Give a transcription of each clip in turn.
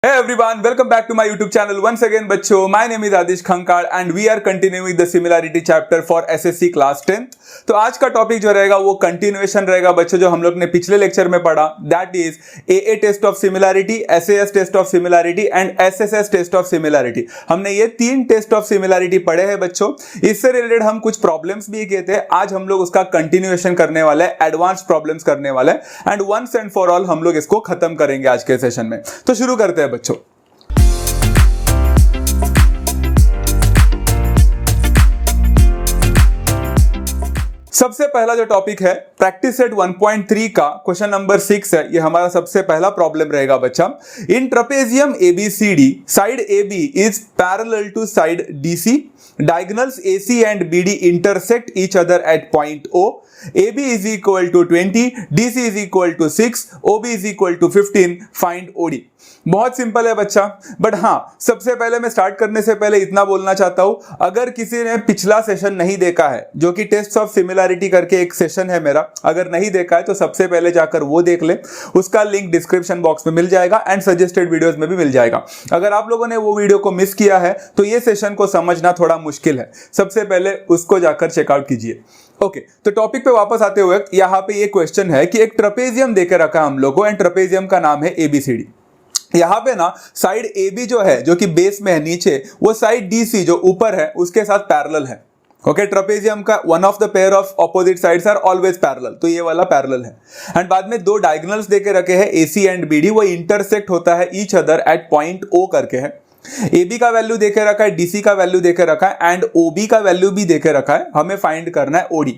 Hey everyone, welcome back to my YouTube channel once again बच्चों. My name is Adish Khankar and we are continuing with the similarity chapter for SSC class 10th. तो आज का topic जो रहेगा वो continuation रहेगा बच्चों, जो हम लोग ने पिछले लेक्चर में पढ़ा. That is AA test of similarity, SAS test of similarity and SSS test of similarity. हमने ये तीन टेस्ट ऑफ सिमिलैरिटी पढ़े हैं बच्चों. इससे रिलेटेड हम कुछ प्रॉब्लम्स भी किए थे. आज हम लोग उसका कंटिन्यूएशन करने वाले हैं, एडवांस प्रॉब्लम्स करने वाले हैं and once and for all हम लोग इसको खत्म करेंगे आज के सेशन में. तो शुरू करते हैं बच्चों. सबसे पहला जो टॉपिक है प्रैक्टिस सेट 1.3 का क्वेश्चन नंबर 6 है. ये हमारा सबसे पहला प्रॉब्लम रहेगा बच्चा. In trapezium ABCD side AB is parallel to side DC. Diagonals AC and BD intersect each other at point O. AB is equal to 20, DC is equal to 6, OB is equal to 15. Find OD. बहुत simple है बच्चा, but हाँ सबसे पहले मैं start करने से पहले इतना बोलना चाहता हूं, अगर किसी ने पिछला सेशन नहीं देखा है जो कि टेस्ट ऑफ सिमिलैरिटी करके एक सेशन है मेरा, अगर नहीं देखा है तो सबसे पहले जाकर वो देख ले. उसका लिंक डिस्क्रिप्शन बॉक्स में मिल जाएगा एंड सजेस्टेड वीडियोस में भी मिल जाएगा. अगर आप लोगों ने वो वीडियो को मिस किया है तो ये सेशन को समझना थोड़ा मुश्किल है. सबसे पहले उसको जाकर चेकआउट कीजिए. ओके, तो टॉपिक पे वापस आते हुए यहाँ पे ये क्वेश्चन है कि एक ट्रेपेजियम देके रखा हम लोग को एंड ट्रेपेजियम का नाम है ABCD. यहाँ पे ना साइड AB जो है, जो कि बेस में है नीचे, वो साइड DC जो ऊपर है उसके साथ पैरेलल है. ओके, ट्रेपेजियम का one of the pair of opposite sides are always parallel, तो ये वाला पैरेलल है. एंड बाद में दो डायगोनल्स देके रखे हैं AC एंड BD, वो इंटरसेक्ट होता है each other at point O करके है. AB का वैल्यू देके रखा है, DC का वैल्यू देके रखा है एंड OB का वैल्यू भी देके रखा है. हमें फाइंड करना है OD.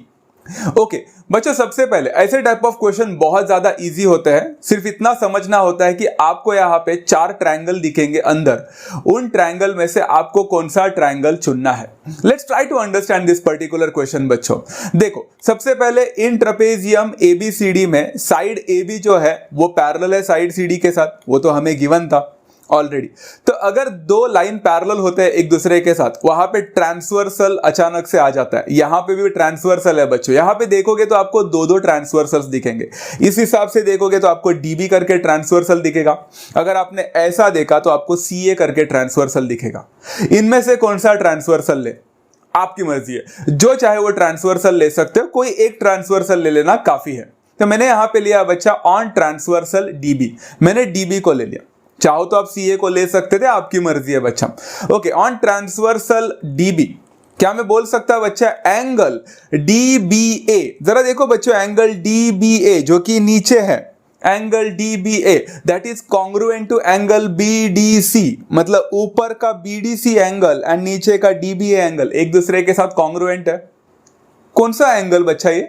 ओके बच्चों, सबसे पहले ऐसे टाइप ऑफ क्वेश्चन बहुत ज्यादा इजी होते हैं. सिर्फ इतना समझना होता है कि आपको यहाँ पे चार ट्रायंगल दिखेंगे अंदर, उन ट्रायंगल में से आपको कौन सा ट्रायंगल चुनना है. Let's try to understand this particular question बच्चों. देखो सबसे पहले इन ट्रेपेजियम ABCD में साइड AB जो है वो पैरेलल है साइड CD के साथ, वो तो हमें गिवन था ऑलरेडी. तो अगर दो लाइन पैरेलल होते हैं एक दूसरे के साथ, वहां पे ट्रांसवर्सल अचानक से आ जाता है. यहां पे भी ट्रांसवर्सल है बच्चों. यहां पे देखोगे तो आपको दो दो ट्रांसवर्सल्स दिखेंगे. इस हिसाब से देखोगे तो आपको DB करके ट्रांसवर्सल दिखेगा. अगर आपने ऐसा देखा तो आपको CA करके ट्रांसवर्सल दिखेगा. इनमें से कौन सा ट्रांसवर्सल ले, आपकी मर्जी है. जो चाहे वो ट्रांसवर्सल ले सकते हो, कोई एक ट्रांसवर्सल ले लेना काफी है. तो मैंने यहां पे लिया बच्चा ऑन ट्रांसवर्सल DB. मैंने DB को ले लिया. चाहो तो आप CA को ले सकते थे, आपकी मर्जी है बच्चा. ओके, ऑन ट्रांसवर्सल DB क्या मैं बोल सकता बच्चा एंगल DBA. जरा देखो बच्चों, एंगल DBA जो कि नीचे है, angle DBA that is congruent to angle BDC. मतलब ऊपर का BDC एंगल एंड नीचे का DBA एंगल एक दूसरे के साथ कॉन्ग्रुएंट है. कौन सा एंगल बच्चा ये?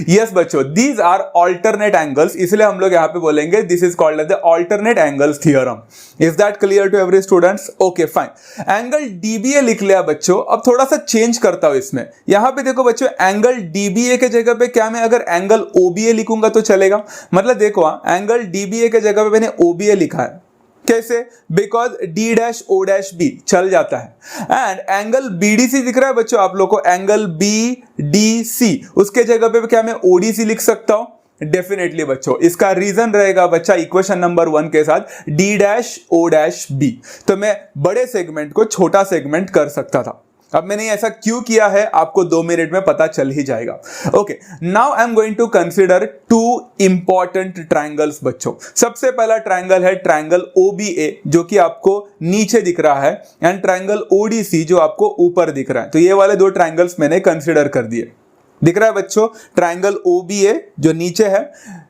यस बच्चों, दीज आर ऑल्टरनेट एंगल्स. इसलिए हम लोग यहां पे बोलेंगे this is called as the alternate angles theorem. Is that clear to every students? Okay fine. Angle DBA लिख लिया बच्चों. अब थोड़ा सा चेंज करता हूं इसमें. यहां पे देखो बच्चों, एंगल DBA के जगह पे क्या मैं अगर एंगल OBA लिखूंगा तो चलेगा? मतलब देखो एंगल DBA के जगह पे मैंने OBA लिखा है. कैसे? बिकॉज D'-O'-B चल जाता है. एंड एंगल BDC दिख रहा है बच्चों आप लोग को, एंगल BDC उसके जगह पे क्या मैं ODC लिख सकता हूं? डेफिनेटली बच्चों. इसका रीजन रहेगा बच्चा इक्वेशन नंबर 1 के साथ D'-O'-B. तो मैं बड़े सेगमेंट को छोटा सेगमेंट कर सकता था. अब मैंने ऐसा क्यों किया है आपको 2 मिनट में पता चल ही जाएगा. Okay, now I am going to consider 2 important triangles बच्चों. सबसे पहला ट्रायंगल है ट्रायंगल OBA जो कि आपको नीचे दिख रहा है एंड ट्रायंगल ODC जो आपको ऊपर दिख रहा है. तो ये वाले दो ट्रायंगल्स मैंने कंसीडर कर दिए. दिख रहा है बच्चों, ट्रायंगल OBA जो नीचे है,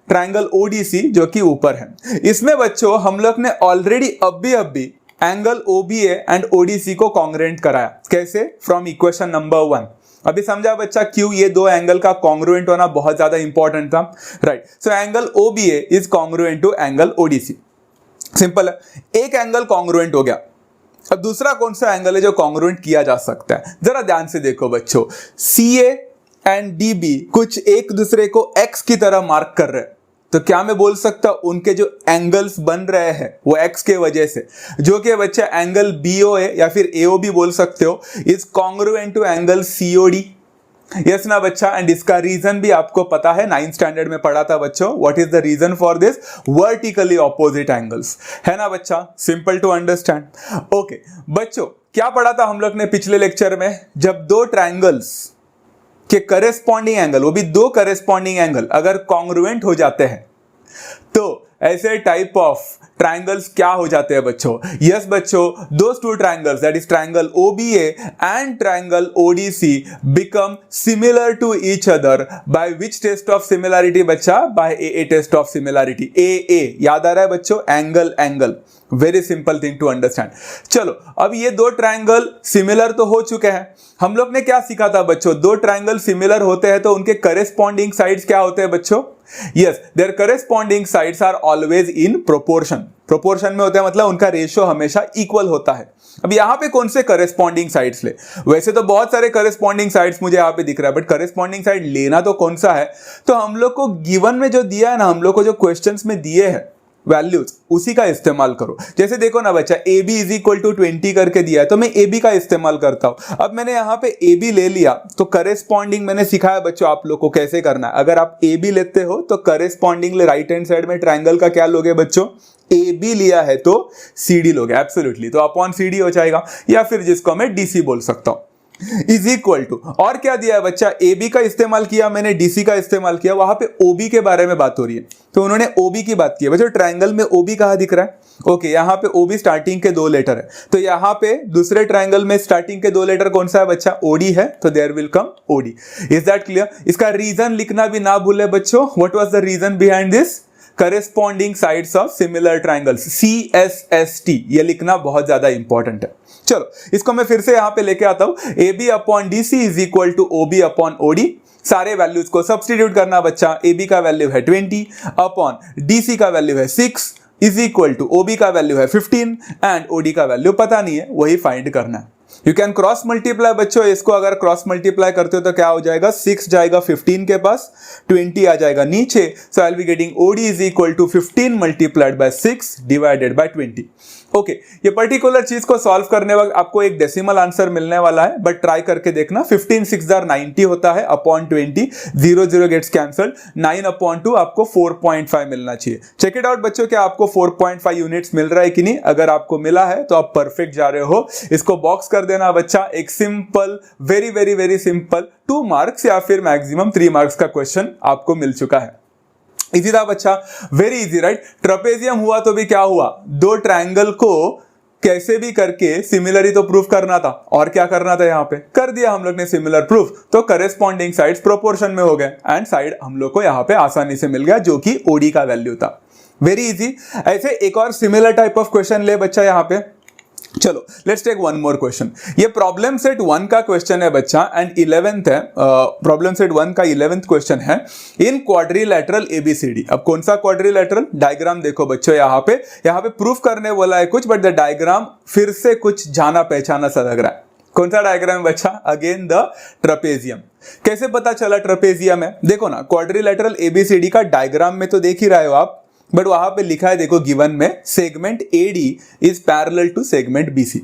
ट्रायंगल ODC जो कि ऊपर है. इसमें बच्चों हम लोग ने ऑलरेडी अभी एंगल OBA एंड ODC को कॉन्ग्रुएंट कराया. कैसे? From equation number 1. अभी समझा बच्चा क्यों ये दो एंगल का कॉन्ग्रुएंट होना बहुत ज्यादा इंपॉर्टेंट था, right? So angle OBA is congruent to angle ODC. Simple है, एक एंगल कॉन्ग्रुएंट हो गया. अब दूसरा कौन सा एंगल है जो कॉन्ग्रुएंट किया जा सकता है? जरा ध्यान से देखो बच्चों, CA एंड DB कुछ एक दूसरे को X की तरह मार्क कर रहे हैं. तो क्या मैं बोल सकता हूं उनके जो एंगल्स बन रहे हैं वो X के वजह से, जो कि बच्चा एंगल BOA या फिर AOB बोल सकते हो, is congruent to angle COD. Yes ना बच्चा, एंड इसका रीजन भी आपको पता है, 9th स्टैंडर्ड में पढ़ा था बच्चों. What is the reason for this? Vertically opposite angles, है ना बच्चा, सिंपल टू अंडरस्टैंड. ओके बच्चों, क्या पढ़ा था हम लोग ने पिछले लेक्चर में? जब दो ट्रायंगल्स के करेस्पॉन्डिंग एंगल, वो भी दो करेस्पॉन्डिंग एंगल अगर कॉन्ग्रुएंट हो जाते हैं तो ऐसे टाइप ऑफ ट्रायंगल्स क्या हो जाते हैं बच्चों? यस बच्चों, those two triangles, that is triangle OBA and triangle ODC become similar to each other by which test of similarity बच्चा? By AA test of similarity. AA याद आ रहा है बच्चों? Angle angle, very simple thing to understand. चलो अब ये दो ट्रायंगल सिमिलर तो हो चुके हैं. हम लोग ने क्या सीखा था बच्चों? दो ट्रायंगल सिमिलर होते हैं तो उनके करेस्पॉन्डिंग साइड्स क्या होते हैं बच्चों? Yes, their corresponding sides are always in proportion. Proportion में होता है मतलब उनका रेशियो हमेशा इक्वल होता है. अब यहां पे कौन से करेस्पॉन्डिंग साइड्स ले? वैसे तो बहुत सारे करेस्पॉन्डिंग साइड्स मुझे यहां पे दिख रहा है, बट करेस्पॉन्डिंग साइड लेना तो कौन सा है? तो हम लोग को गिवन में जो दिया है ना, हम लोग को जो क्वेश्चंस में दिए हैं वैल्यूज, उसी का इस्तेमाल करो. जैसे देखो ना बच्चा, AB इज इक्वल टू 20 करके दिया है तो मैं AB का इस्तेमाल करता हूं. अब मैंने यहां पे AB ले लिया तो करेस्पॉन्डिंग मैंने सिखाया बच्चों आप लोग को कैसे करना है. अगर आप AB लेते हो तो करेस्पॉन्डिंग राइट हैंड साइड में ट्रायंगल का क्या लोगे बच्चों? AB लिया है तो CD लोगे. एब्सोल्युटली, तो अपॉन CD हो जाएगा, या फिर जिसको मैं DC बोल सकता हूं. इज इक्वल टू, और क्या दिया है बच्चा? AB का इस्तेमाल किया मैंने, DC का इस्तेमाल किया. वहां पे OB के बारे में बात हो रही है तो उन्होंने OB की बात की है. बच्चों ट्रायंगल में OB कहां दिख रहा है? ओके, यहां पे OB स्टार्टिंग के दो लेटर है, तो यहां पे दूसरे ट्रायंगल में स्टार्टिंग के दो लेटर कौन सा है बच्चा? OD है, तो there will come OD. Is that clear? इसका रीजन लिखना भी ना भूले बच्चों. What was the reason behind this? Corresponding sides of similar triangles, CSST, ये लिखना बहुत ज्यादा इंपॉर्टेंट है. चलो इसको मैं फिर से यहां पे लेके आता हूं. AB upon DC is equal to OB upon OD. सारे वैल्यूज को सब्स्टिट्यूट करना बच्चा. AB का वैल्यू है 20 अपॉन DC का वैल्यू है 6 इज इक्वल टू OB का वैल्यू है 15 एंड OD का वैल्यू पता नहीं है, वही फाइंड करना है. यू कैन क्रॉस मल्टीप्लाई बच्चों. इसको अगर क्रॉस मल्टीप्लाई करते हो तो क्या हो जाएगा? 6 जाएगा 15 के पास, 20 आ जाएगा नीचे. So I will be getting OD is equal to 15 multiplied by 6 divided by 20. Okay, ये पर्टिकुलर चीज को सॉल्व करने वक्त आपको एक डेसिमल आंसर मिलने वाला है, बट ट्राई करके देखना. 15 6 90 होता है अपॉन 20, 0 0 गेट्स कैंसल्ड, 9 अपॉन 2 आपको 4.5 मिलना चाहिए. चेक इट आउट बच्चों, क्या आपको 4.5 यूनिट्स मिल रहा है कि नहीं? अगर आपको मिला है तो आप परफेक्ट जा रहे हो. इसको बॉक्स कर देना बच्चा. एक simple, very very very simple 2 marks या फिर मैक्सिमम 3 मार्क्स का क्वेश्चन आपको मिल चुका है. इजी था बच्चा, वेरी इजी राइट. ट्रेपेजियम हुआ तो भी क्या हुआ? दो ट्रायंगल को कैसे भी करके सिमिलर तो प्रूफ करना था, और क्या करना था? यहां पे कर दिया हम लोग ने सिमिलर प्रूफ, तो करेस्पॉन्डिंग साइड्स प्रोपोर्शन में हो गए एंड साइड हम लोग को यहां पे आसानी से मिल गया, जो कि OD का वैल्यू था. Very easy. ऐसे एक और सिमिलर टाइप ऑफ क्वेश्चन ले बच्चा यहां पे. चलो let's take one more question. ये प्रॉब्लम सेट 1 का क्वेश्चन है बच्चा एंड 11th है. प्रॉब्लम सेट 1 का 11th क्वेश्चन है इन क्वाड्रिलैटरल ABCD. अब कौन सा क्वाड्रिलैटरल? डायग्राम देखो बच्चों, यहां पे प्रूफ करने वाला है कुछ, बट द डायग्राम फिर से कुछ जाना पहचाना सा लग रहा है. कौन सा डायग्राम बच्चा? Again the trapezium. कैसे पता चला ट्रेपेजियम है? देखो ना, क्वाड्रिलैटरल ABCD का डायग्राम में तो देख ही रहे हो आप, बट वहां पे लिखा है देखो गिवन में, segment AD is parallel to segment BC.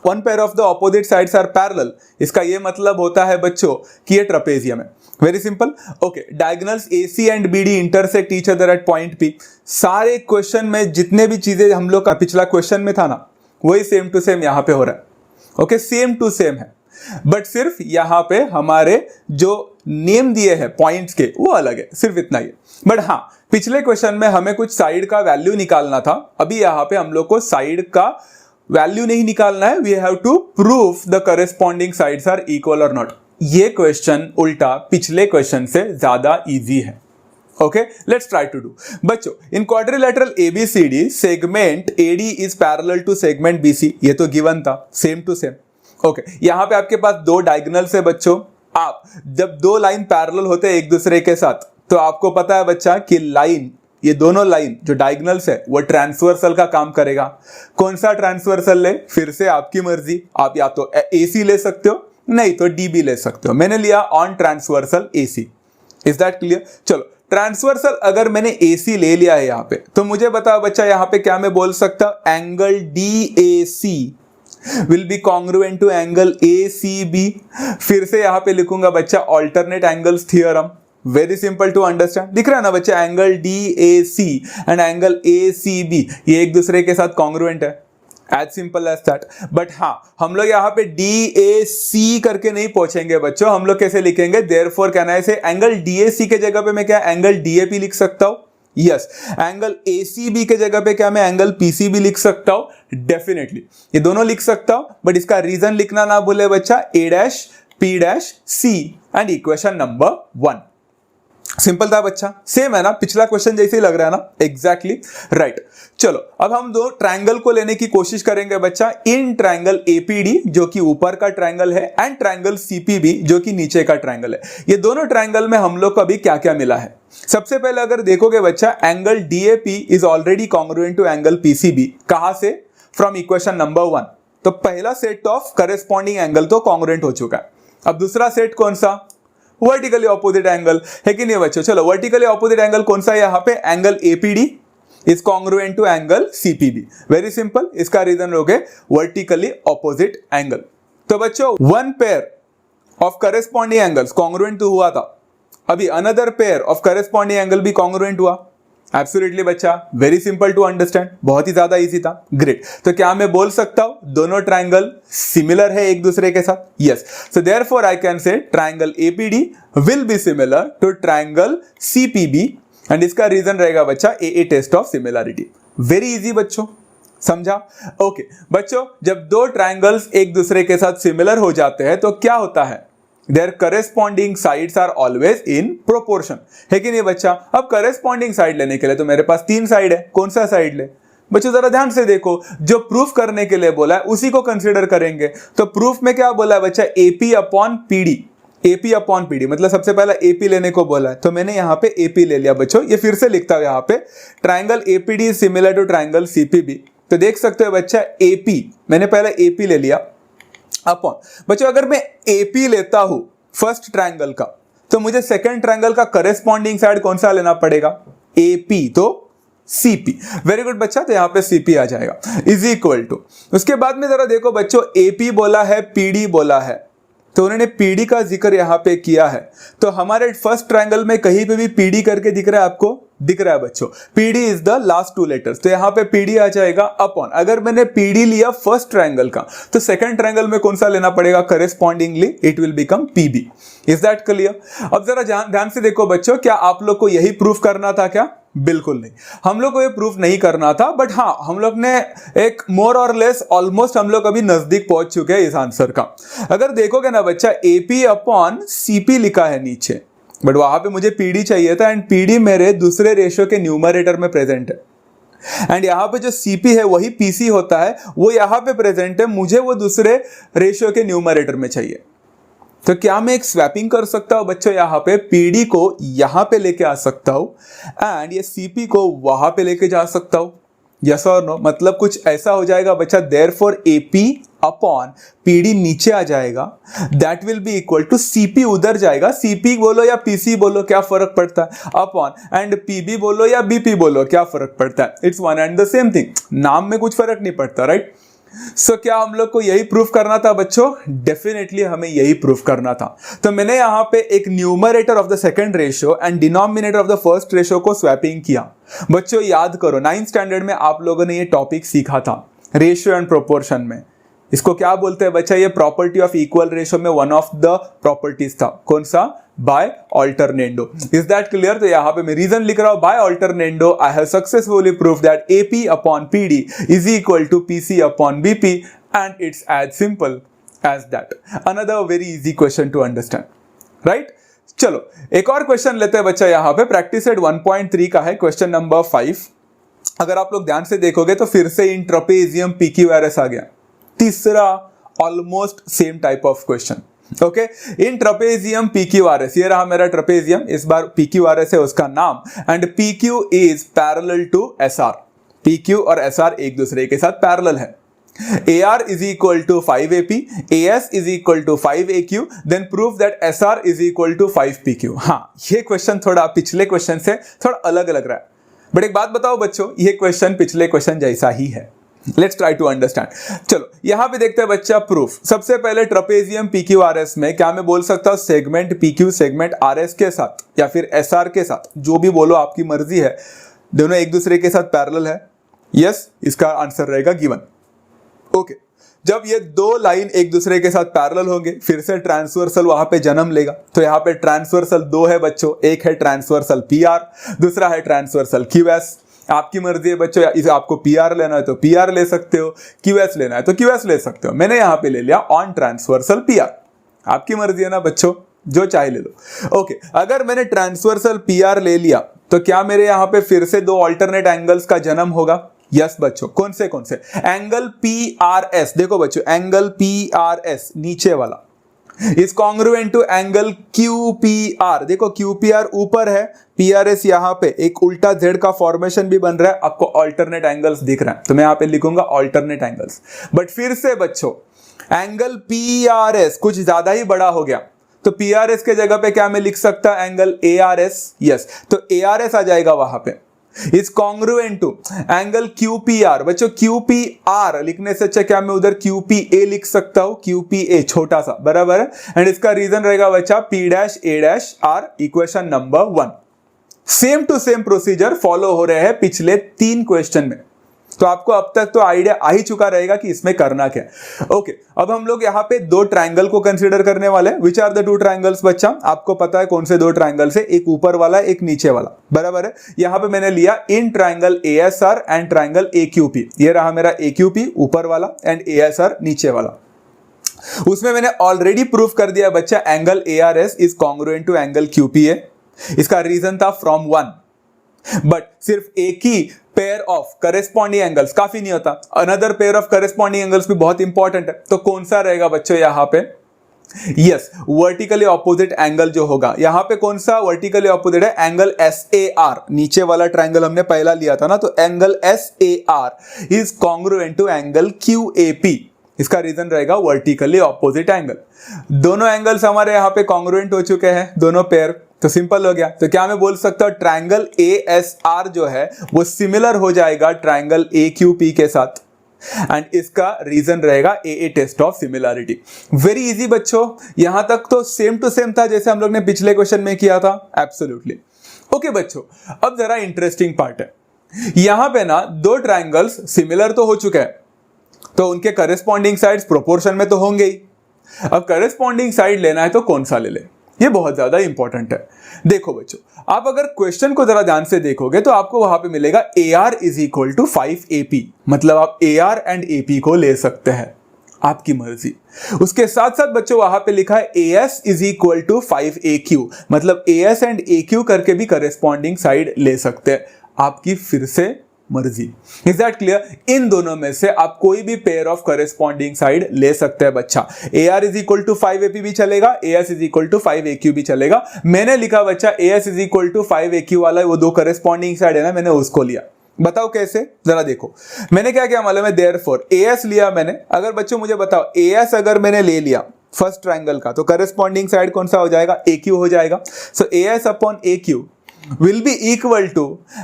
One pair of the opposite sides are parallel. इसका ये मतलब होता है बच्चों कि ये ट्रेपेजियम है. Very simple. Okay, diagonals AC and BD intersect each other at point P. सारे क्वेश्चन में जितने भी चीजें हम लोग का पिछला क्वेश्चन में था ना, वही सेम टू सेम यहां पे हो रहा है. ओके, सेम टू सेम है, बट सिर्फ यहां पे हमारे जो नेम दिए हैं पॉइंट्स के वो अलग है, सिर्फ इतना ही. बट हाँ, पिछले क्वेश्चन में हमें कुछ साइड का वैल्यू निकालना था. अभी यहां पे हम लोग को साइड का वैल्यू नहीं निकालना है. We have to proof the corresponding sides are equal और नॉट. ये क्वेश्चन उल्टा पिछले क्वेश्चन से ज्यादा इजी है. Okay, let's try to do. बच्चों, in quadrilateral ABCD segment AD is parallel to segment BC. ये तो गिवन था, सेम टू सेम. ओके, यहां पे आपके पास दो डायगोनल्स है बच्चों. आप जब दो लाइन पैरेलल होते हैं एक दूसरे के साथ, तो आपको पता है बच्चा कि लाइन, ये दोनों लाइन जो डायगोनल्स है वो ट्रांसवर्सल का काम करेगा. कौन सा ट्रांसवर्सल ले? फिर से आपकी मर्जी. आप या तो AC ले सकते हो, नहीं तो DB ले सकते हो. मैंने लिया on transversal AC. Is that clear? चलो, ट्रांसवर्सल अगर मैंने AC ले लिया है यहां पे, तो मुझे बताओ बच्चा यहां पे क्या मैं बोल सकता हूं? Angle DAC will be congruent to angle ACB। फिर से यहां पे लिखूंगा बच्चा alternate angles theorem. Very simple to understand, दिख रहा है ना बच्चा, angle DAC and angle ACB ये एक दूसरे के साथ कॉन्ग्रुएंट है, as simple as that. But हाँ, हम लोग यहाँ पे DAC करके नहीं पहुंचेंगे बच्चों, हम लोग कैसे लिखेंगे, देयरफॉर कैन आई से एंगल DAC के जगह पे मैं क्या एंगल DAP लिख सकता हूं, यस। एंगल ACB के जगह पे क्या मैं एंगल PCB लिख सकता हूं, डेफिनेटली ये दोनों लिख सकता हूं, बट इसका रीजन लिखना ना भूले बच्चा, A', P', C and equation number 1। Simple था बच्चा, सेम है ना, पिछला क्वेश्चन जैसे ही लग रहा है ना, एग्जैक्टली राइट। चलो अब हम दो ट्रायंगल को लेने की कोशिश करेंगे बच्चा, इन ट्रायंगल APD जो कि ऊपर का ट्रायंगल है एंड ट्रायंगल CPB जो कि नीचे का ट्रायंगल है। ये दोनों ट्रायंगल में हम लोग को अभी क्या क्या मिला है। सबसे पहले अगर देखोगे बच्चा, angle DAP is already congruent to angle PCB। कहां से, फ्रॉम इक्वेशन नंबर 1। तो पहला सेट ऑफ करेस्पॉन्डिंग एंगल तो कॉन्ग्रुएंट हो चुका है। अब दूसरा सेट कौन सा, वर्टिकली ऑपोजिट एंगल है कि नहीं बच्चों। चलो वर्टिकली ऑपोजिट एंगल कौन सा है यहाँ पे, angle APD is congruent to angle CPB। Very simple, इसका रीजन लोगे वर्टिकली ऑपोजिट एंगल। तो बच्चों one pair of corresponding angles congruent तो हुआ था, अभी another pair of corresponding angle भी कॉन्ग्रुएंट हुआ। एब्सोल्युटली बच्चा, वेरी सिंपल टू अंडरस्टैंड, बहुत ही ज्यादा इजी था, ग्रेट। तो क्या मैं बोल सकता हूं दोनों ट्रायंगल सिमिलर है एक दूसरे के साथ, yes. So therefore I can say triangle APD will be similar to triangle CPB and इसका रीजन रहेगा बच्चा AA test of similarity. Very easy बच्चों, समझा, ओके। बच्चों जब दो ट्रायंगल्स एक दूसरे के साथ सिमिलर हो जाते हैं तो क्या होता है, their corresponding sides are always in proportion, है कि नहीं बच्चा। अब corresponding साइड लेने के लिए तो मेरे पास 3 साइड है, कौन सा साइड ले बच्चों, जरा ध्यान से देखो, जो प्रूफ करने के लिए बोला है उसी को कंसीडर करेंगे। तो प्रूफ में क्या बोला है बच्चा, AP upon PD। AP upon PD मतलब सबसे पहला AP लेने को बोला है, तो मैंने यहाँ पे AP ले लिया बच्चों। ये फिर से लिखता हूं यहाँ पे, triangle APD is similar to triangle CPB। तो देख सकते हो बच्चा, AP मैंने पहले AP ले लिया अपॉन, बच्चों अगर मैं AP लेता हूं फर्स्ट ट्रायंगल का, तो मुझे सेकंड ट्रायंगल का करेस्पॉन्डिंग साइड कौन सा लेना पड़ेगा, AP, तो CP। वेरी गुड बच्चा, तो यहां पे CP आ जाएगा इज इक्वल टू। उसके बाद में जरा देखो बच्चों, AP बोला है, PD बोला है, तो उन्होंने PD का जिक्र यहां पे किया है। तो हमारे फर्स्ट ट्रायंगल में कहीं पे भी PD करके दिख रहा है आपको, दिख रहा है बच्चों, PD is the last 2 letters, तो यहां पे PD आ जाएगा अपॉन। अगर मैंने PD लिया फर्स्ट ट्रायंगल का, तो सेकंड ट्रायंगल में कौन सा लेना पड़ेगा, correspondingly it will become PB। Is that clear. अब जरा ध्यान से देखो बच्चों, क्या आप लोग को यही प्रूफ करना था क्या, बिल्कुल नहीं, हम लोग को ये प्रूफ नहीं करना था। बट हाँ, हम लोग ने एक मोर और लेस ऑलमोस्ट हम लोग अभी नजदीक पहुंच चुके हैं इस आंसर का। अगर देखोगे ना बच्चा, AP अपॉन CP लिखा है नीचे, बट वहां पे मुझे PD चाहिए था एंड PD मेरे दूसरे रेशियो के न्यूमरेटर में प्रेजेंट है एंड यहाँ पे जो CP है वही PC होता है, वो यहाँ पे प्रेजेंट है, मुझे वो दूसरे रेशियो के न्यूमरेटर में चाहिए। तो क्या मैं एक स्वैपिंग कर सकता हूं बच्चों, यहाँ पे PD को यहाँ पे लेके आ सकता हूं एंड ये CP को वहां पे लेके जा सकता हूं, यस और नो। मतलब कुछ ऐसा हो जाएगा बच्चा, देयरफॉर AP अपॉन PD नीचे आ जाएगा, that will be equal to CP उधर जाएगा, CP बोलो या PC बोलो क्या फर्क पड़ता है, अपॉन एंड PB बोलो या BP बोलो क्या फर्क पड़ता है, it's one and the same thing, नाम में कुछ फर्क नहीं पड़ता, राइट। सो क्या हम लोग को यही प्रूफ करना था बच्चों, डेफिनेटली हमें यही प्रूफ करना था। तो मैंने यहाँ पे एक numerator of the second ratio and denominator of the first ratio को स्वैपिंग किया। बच्चों याद करो, 9th स्टैंडर्ड में आप लोगों ने ये टॉपिक सीखा था, रेशियो एंड प्रोपोर्शन में। इसको क्या बोलते हैं बच्चा, ये प्रॉपर्टी ऑफ इक्वल रेशियो में वन ऑफ द प्रॉपर्टीज था, कौन सा, by alternendo. Is that clear. तो यहां पे मैं रीजन लिख रहा हूं, by alternendo I have successfully proved that AP upon PD is equal to PC upon BP and it's as simple as that. Another very easy question to understand, right. चलो एक और क्वेश्चन लेते हैं बच्चा, यहां पे प्रैक्टिस सेट 1.3 का है, क्वेश्चन नंबर 5। अगर आप लोग ध्यान से देखोगे तो फिर से इन ट्रपेजियम PQRS आ गया, तीसरा almost same type of question, okay. In trapezium PQRS, ये रहा मेरा ट्रपेजियम, इस बार PQRS है उसका नाम and PQ is parallel to SR। PQ और SR एक दूसरे के साथ पैरेलल है। AR is equal to 5AP, AS is equal to 5AQ, then prove that SR is equal to 5PQ। हाँ, ये क्वेश्चन थोड़ा पिछले क्वेश्चन से थोड़ा अलग लग रहा है, बट एक बात बताओ बच्चों, ये क्वेश्चन पिछले क्वेश्चन जैसा ही है। Let's try to understand. चलो यहां पे देखते हैं बच्चा प्रूफ। सबसे पहले ट्रपेजियम PQRS में क्या मैं बोल सकता हूं सेगमेंट PQ सेगमेंट RS के साथ या फिर SR के साथ, जो भी बोलो आपकी मर्जी है, दोनों एक दूसरे के साथ पैरेलल है। यस, इसका आंसर रहेगा गिवन। ओके, जब ये दो लाइन एक दूसरे के साथ पैरेलल होंगे फिर से ट्रांसवर्सल वहां पे जन्म लेगा। तो यहाँ पे ट्रांसवर्सल दो है बच्चों, एक है ट्रांसवर्सल PR, दूसरा है ट्रांसवर्सल QS। आपकी मर्जी है बच्चों, इसे आपको PR लेना है तो PR ले सकते हो, QS लेना है तो QS ले सकते हो। मैंने यहाँ पे ले लिया ऑन ट्रांसवर्सल PR। आपकी मर्जी है ना बच्चों, जो चाहे ले लो। ओके, अगर मैंने ट्रांसवर्सल PR ले लिया तो क्या मेरे यहाँ पे फिर से दो ऑल्टरनेट एंगल्स का जन्म होगा? यस बच्चों, कौन से एंगल PRS, देखो बच्चों एंगल PRS नीचे वाला is congruent to angle QPR। देखो QPR ऊपर है, PRS यहाँ पे एक उल्टा Z का फॉर्मेशन भी बन रहा है, आपको ऑल्टरनेट एंगल्स दिख रहा है तो मैं यहाँ पे लिखूंगा ऑल्टरनेट एंगल्स। बट फिर से बच्चों एंगल PRS कुछ ज्यादा ही बड़ा हो गया तो PRS के जगह पे क्या मैं लिख सकता एंगल ARS। यस, तो ARS आ जाएगा वहां पे। Is congruent to angle QPR। बच्चों QPR लिखने से अच्छा क्या मैं उधर QPA लिख सकता हूं, QPA छोटा सा, बराबर है। एंड इसका रीजन रहेगा बच्चा P'(A')R equation number 1। Same to same procedure follow हो रहे हैं पिछले 3 क्वेश्चन में, तो आपको अब तक तो आइडिया आ ही चुका रहेगा कि इसमें करना क्या है। ओके, अब हम लोग यहाँ पे दो ट्रायंगल को कंसीडर करने वाले हैं। Which are the two triangles बच्चा? आपको पता है कौन से दो ट्रायंगल्स है, एक ऊपर वाला एक नीचे वाला, बराबर है। यहाँ पे मैंने लिया in triangle ASR and triangle AQP। ये रहा मेरा AQP ऊपर वाला एंड ASR नीचे वाला। उसमें मैंने ऑलरेडी प्रूफ कर दिया बच्चा angle ARS is congruent to angle QPA। इसका रीजन था फ्रॉम 1, बट सिर्फ एक ही पेयर ऑफ करेस्पॉन्डिंग एंगल्स काफी नहीं होता, another pair of corresponding angles भी बहुत इंपॉर्टेंट है। तो कौन सा रहेगा बच्चों यहाँ पे? यस, वर्टिकली ऑपोजिट एंगल जो होगा यहाँ पे कौन सा वर्टिकली ऑपोजिट है? Angle SAR। नीचे वाला ट्रायंगल हमने पहला लिया था ना, तो angle SAR is congruent to angle QAP। इसका रीजन रहेगा वर्टिकली ऑपोजिट एंगल। दोनों एंगल्स हमारे यहाँ पे कॉन्ग्रुएंट हो चुके हैं, दोनों पेयर, तो सिंपल हो गया। तो क्या मैं बोल सकता हूं ट्रायंगल ASR जो है वो सिमिलर हो जाएगा ट्रायंगल AQP के साथ, एंड इसका रीजन रहेगा AA test of similarity. Very easy बच्चों, यहां तक तो सेम टू सेम था जैसे हम लोग ने पिछले क्वेश्चन में किया था। एब्सोल्युटली। ओके बच्चों, अब जरा इंटरेस्टिंग पार्ट है। यहां पे ना दो ट्रायंगल्स सिमिलर तो हो चुके हैं, तो उनके करेस्पॉन्डिंग साइड्स प्रोपोर्शन में तो होंगे ही। अब करेस्पॉन्डिंग साइड लेना है तो कौन सा ले ले, ये बहुत ज्यादा इंपॉर्टेंट है। देखो बच्चों, आप अगर क्वेश्चन को जरा ध्यान से देखोगे तो आपको वहां पे मिलेगा AR is equal to 5AP। मतलब आप AR एंड AP को ले सकते हैं, आपकी मर्जी। उसके साथ साथ बच्चों वहां पे लिखा है AS is equal to 5AQ। मतलब AS एंड AQ करके भी करेस्पॉन्डिंग साइड ले सकते हैं, आपकी फिर से मर्जी। Is that clear? इन दोनों में से आप कोई भी पेयर ऑफ करेस्पॉन्डिंग साइड ले सकते हैं बच्चा। AR is equal to 5AP भी चलेगा, AS is equal to 5AQ भी चलेगा। मैंने लिखा बच्चा AS is equal to 5AQ वाला, वो दो करेस्पॉन्डिंग साइड है ना, मैंने उसको लिया। बताओ कैसे, जरा देखो। मैंने क्या किया मालूम है? देयरफॉर AS लिया मैंने। अगर बच्चों मुझे बताओ AS अगर मैंने ले लिया फर्स्ट ट्रायंगल का, तो करेस्पॉन्डिंग साइड कौन सा हो जाएगा? AQ हो जाएगा। So AS upon AQ will be equal to,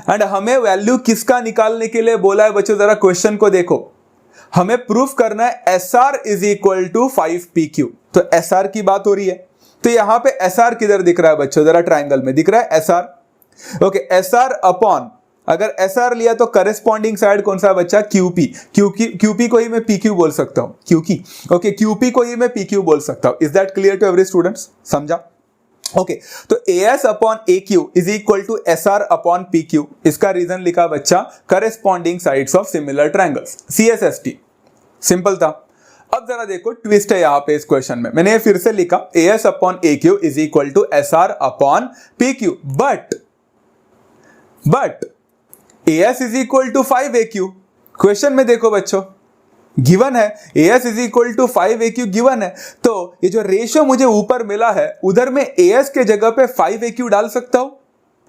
and हमें वैल्यू किसका निकालने के लिए बोला है बच्चों? जरा क्वेश्चन को देखो, हमें प्रूफ करना है SR is equal to 5PQ। तो SR की बात हो रही है, तो यहां पे SR किधर दिख रहा है बच्चों? जरा ट्रायंगल में दिख रहा है SR। ओके, SR अपॉन, अगर SR लिया तो करेस्पॉन्डिंग साइड कौन सा बच्चा? QP। QP को ही मैं PQ बोल सकता हूं, QP। ओके, QP को ही मैं PQ बोल सकता हूं। Is that clear to every students? समझा? ओके, तो AS upon AQ is equal to SR upon PQ। इसका रीजन लिखा बच्चा corresponding sides of similar triangles, CSST। Simple था। अब जरा देखो ट्विस्ट है यहां पे इस क्वेश्चन में। मैंने ये फिर से लिखा AS upon AQ is equal to SR upon PQ, but AS is equal to 5AQ। Question में देखो बच्चों, गिवन है AS is equal to 5AQ given है, तो ये जो रेशियो मुझे ऊपर मिला है उधर में AS के जगह पे 5AQ डाल सकता हूं?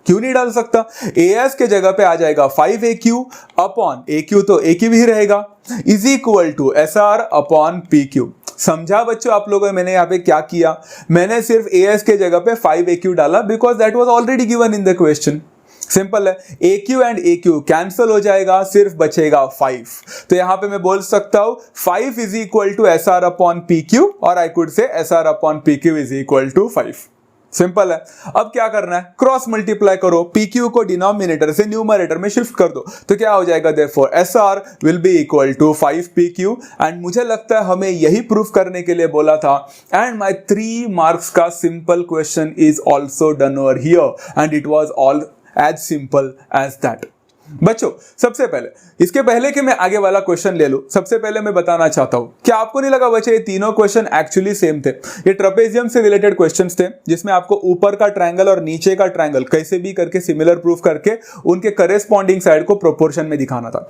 क्यों नहीं डाल सकता? AS के जगह पे आ जाएगा 5AQ अपॉन AQ, तो AQ ही रहेगा, is equal to SR upon PQ। समझा बच्चों आप लोगों ने मैंने यहां पे क्या किया? मैंने सिर्फ AS के जगह पे 5AQ डाला because that was already given in the question. Simple है, AQ एंड AQ कैंसिल हो जाएगा, सिर्फ बचेगा 5। तो यहां पे मैं बोल सकता हूं 5 is equal to SR upon PQ और I could say SR upon PQ is equal to 5। Simple है। अब क्या करना है, क्रॉस मल्टीप्लाई करो, PQ को डिनोमिनेटर से न्यूमरेटर में शिफ्ट कर दो, तो क्या हो जाएगा, therefore SR will be equal to 5PQ। And मुझे लगता है हमें यही प्रूफ करने के लिए बोला था। एंड माय 3 मार्क्स का simple question is also done over here and it was all as simple as that. बच्चों सबसे पहले, इसके पहले कि मैं आगे वाला क्वेश्चन ले लूं, सबसे पहले मैं बताना चाहता हूं, क्या आपको नहीं लगा बच्चे ये तीनों क्वेश्चन एक्चुअली सेम थे? ये ट्रेपेजियम से रिलेटेड क्वेश्चंस थे, जिसमें आपको ऊपर का ट्रायंगल और नीचे का ट्रायंगल कैसे भी करके सिमिलर प्रूफ करके उनके करेस्पॉन्डिंग साइड को प्रोपोर्शन में दिखाना था।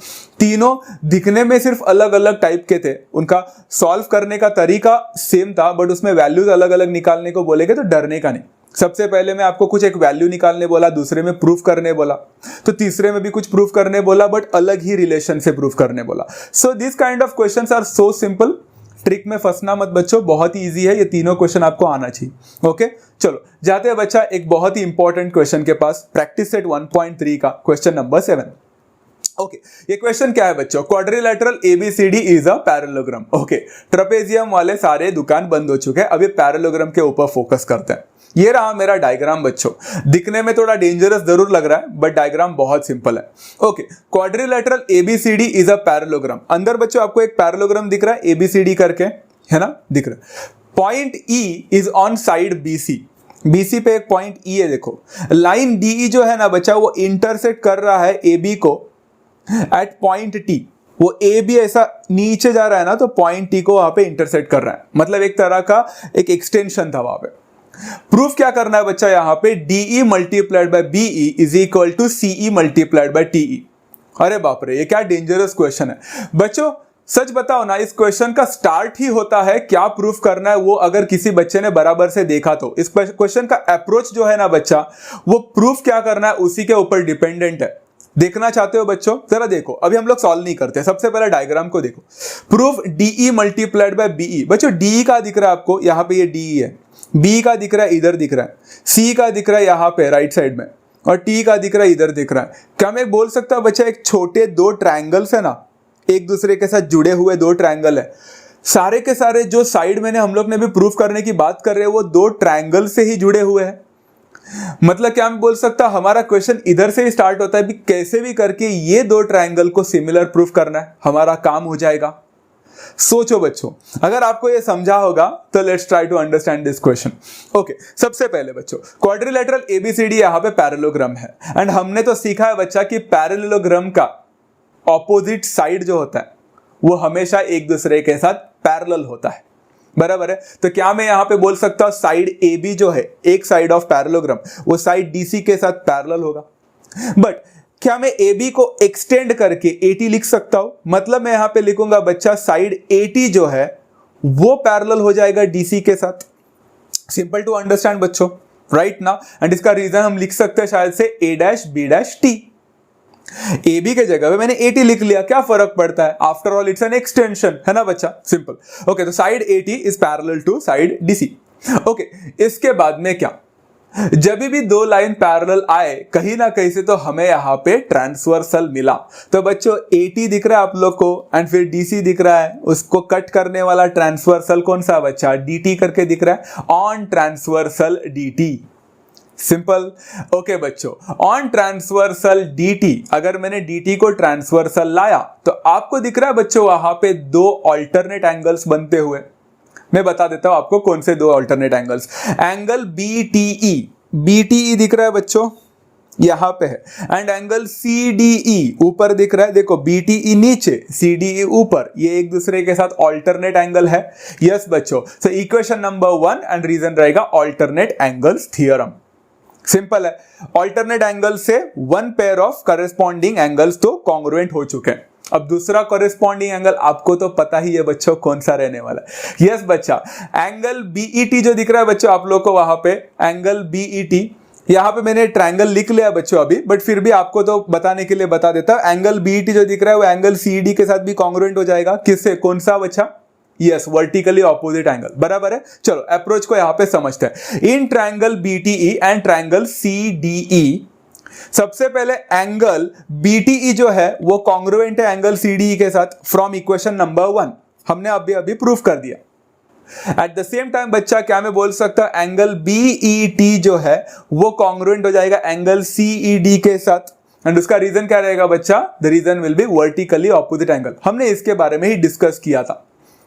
तीनों दिखने में सिर्फ अलग अलग टाइप के थे, उनका सॉल्व करने का तरीका सेम था, बट उसमें वैल्यूज अलग अलग निकालने को बोलेगे तो डरने का नहीं। सबसे पहले मैं आपको कुछ एक वैल्यू निकालने बोला, दूसरे में प्रूफ करने बोला, तो तीसरे में भी कुछ प्रूफ करने बोला, बट अलग ही रिलेशन से प्रूफ करने बोला। So this kind of questions are so simple, trick में फंसना मत बच्चों, बहुत ही इजी है, ये तीनों क्वेश्चन आपको आना चाहिए। ओके चलो जाते हैं बच्चा एक बहुत ही इंपॉर्टेंट क्वेश्चन के पास, प्रैक्टिस सेट 1.3 का क्वेश्चन नंबर 7। ओके ये क्वेश्चन क्या है बच्चों, quadrilateral ABCD is a parallelogram. Okay trapezium वाले सारे दुकान बंद हो चुके हैं, अभी पैरेललोग्राम के ऊपर फोकस करते हैं। ये रहा मेरा डायग्राम बच्चों, दिखने में थोड़ा डेंजरस जरूर लग रहा है, बट डायग्राम बहुत सिंपल है। Okay quadrilateral ABCD is a parallelogram. अंदर बच्चों आपको एक पैरेललोग्राम दिख रहा है ABCD करके, है ना, दिख रहा है। Point E is on side BC पे एक पॉइंट E है, देखो लाइन DE जो है ना बच्चा, वो इंटरसेक्ट कर रहा है AB को एट पॉइंट T। वो AB ऐसा नीचे जा रहा है ना, तो पॉइंट T को वहां पे इंटरसेक्ट कर रहा है, मतलब एक तरह का एक एक्सटेंशन था वहां पे। प्रूफ क्या करना है बच्चा, यहां पे DE multiplied by BE is equal to CE multiplied by TE। अरे बाप रे, ये क्या डेंजरस क्वेश्चन है बच्चों। सच बताओ ना, इस क्वेश्चन का स्टार्ट ही होता है क्या प्रूफ करना है, वो अगर किसी बच्चे ने बराबर से देखा तो। इस क्वेश्चन का अप्रोच जो है ना बच्चा, वो प्रूफ क्या करना है उसी के ऊपर डिपेंडेंट है। देखना चाहते हो बच्चों, जरा देखो, अभी हम लोग सॉल्व नहीं करते, सबसे पहले डायग्राम को देखो। Proof DE multiplied by BE। बच्चों DE का दिख रहा है आपको, यहां पे ये DE है, B का दिख रहा है इधर दिख रहा है, C का दिख रहा है यहां पे राइट साइड में, और T का दिख रहा है इधर दिख रहा है। क्या मैं बोल सकता हूं बच्चा, एक छोटे दो ट्रायंगल्स है ना, एक दूसरे के साथ जुड़े हुए दो ट्रायंगल है, सारे के सारे जो साइड मैंने हम लोग ने भी प्रूफ करने की बात कर रहे हैं, वो दो ट्रायंगल से ही जुड़े हुए हैं। मतलब क्या मैं बोल सकता, हमारा क्वेश्चन इधर से ही स्टार्ट होता है, भी कैसे भी करके ये दो ट्रायंगल को सिमिलर प्रूफ करना है, हमारा काम हो जाएगा। सोचो बच्चों, अगर आपको ये समझा होगा तो let's try to understand this question. Okay सबसे पहले बच्चों, क्वाड्रिलेटरल ABCD यहां पे पैरेललोग्राम है, एंड हमने तो सीखा है बच्चा कि पैरेललोग्राम का ऑपोजिट साइड जो होता है वो हमेशा एक दूसरे के साथ पैरेलल होता है, बराबर है। तो क्या मैं यहां पे बोल सकता हूं साइड AB जो है, एक साइड ऑफ पैरेललोग्राम, वो साइड DC के साथ पैरेलल होगा। बट क्या मैं AB को एक्सटेंड करके AT लिख सकता हूं? मतलब मैं यहां पे लिखूंगा बच्चा साइड AT जो है वो पैरेलल हो जाएगा DC के साथ। सिंपल टू अंडरस्टैंड बच्चों, राइट ना। एंड इसका रीजन हम लिख सकते हैं शायद से A', B', T। AB के जगह पे मैंने AT लिख लिया, क्या फर्क पड़ता है, after all it's an extension, है ना बच्चा, सिंपल। ओके तो side AT is parallel to side DC। Okay इसके बाद में क्या, जब भी दो लाइन पैरेलल आए कहीं ना कहीं से, तो हमें यहां पे ट्रांसवर्सल मिला। तो बच्चों AT दिख रहा है आप लोग को, एंड फिर DC दिख रहा है, उसको कट करने वाला ट्रांसवर्सल कौन सा बच्चा, DT करके दिख रहा है, on transversal DT। Simple. Okay बच्चों, ऑन ट्रांसवर्सल DT, अगर मैंने DT को ट्रांसवर्सल लाया तो आपको दिख रहा है बच्चों वहां पे दो अल्टरनेट एंगल्स बनते हुए। मैं बता देता हूं आपको कौन से दो अल्टरनेट एंगल्स। एंगल BTE दिख रहा है बच्चों, यहां पे है, एंड एंगल CDE ऊपर दिख रहा है, देखो BTE नीचे CDE ऊपर, ये एक दूसरे के साथ अल्टरनेट एंगल है। यस बच्चों, so equation number 1 and reason रहेगा अल्टरनेट एंगल्स थ्योरम। सिंपल है, अल्टरनेट एंगल से one pair of corresponding angles तो कॉन्ग्रुएंट हो चुके हैं। अब दूसरा कॉरेस्पॉन्डिंग एंगल आपको तो पता ही है बच्चों कौन सा रहने वाला है। यस बच्चा, एंगल BET जो दिख रहा है बच्चों आप लोग को वहां पे, एंगल BET, यहां पे मैंने ट्रायंगल लिख लिया बच्चों अभी, बट फिर भी आपको तो बताने के लिए बता देता हूं। एंगल BET जो दिख रहा है वो एंगल CD के साथ भी कॉन्ग्रुएंट हो जाएगा। किससे, कौन सा बच्चा, यस वर्टिकली ऑपोजिट एंगल, बराबर है। चलो अप्रोच को यहां पे समझते हैं। In triangle BTE and triangle CDE सबसे पहले एंगल BTE जो है वो कॉन्ग्रुएंट है एंगल CDE के साथ फ्रॉम इक्वेशन नंबर 1, हमने अभी प्रूफ कर दिया। एट द सेम टाइम बच्चा क्या मैं बोल सकता हूं, एंगल BET जो है वो कॉन्ग्रुएंट हो जाएगा एंगल CED के साथ, एंड उसका रीजन क्या रहेगा बच्चा, the reason will be vertically opposite angle. हमने इसके बारे में ही डिस्कस किया था,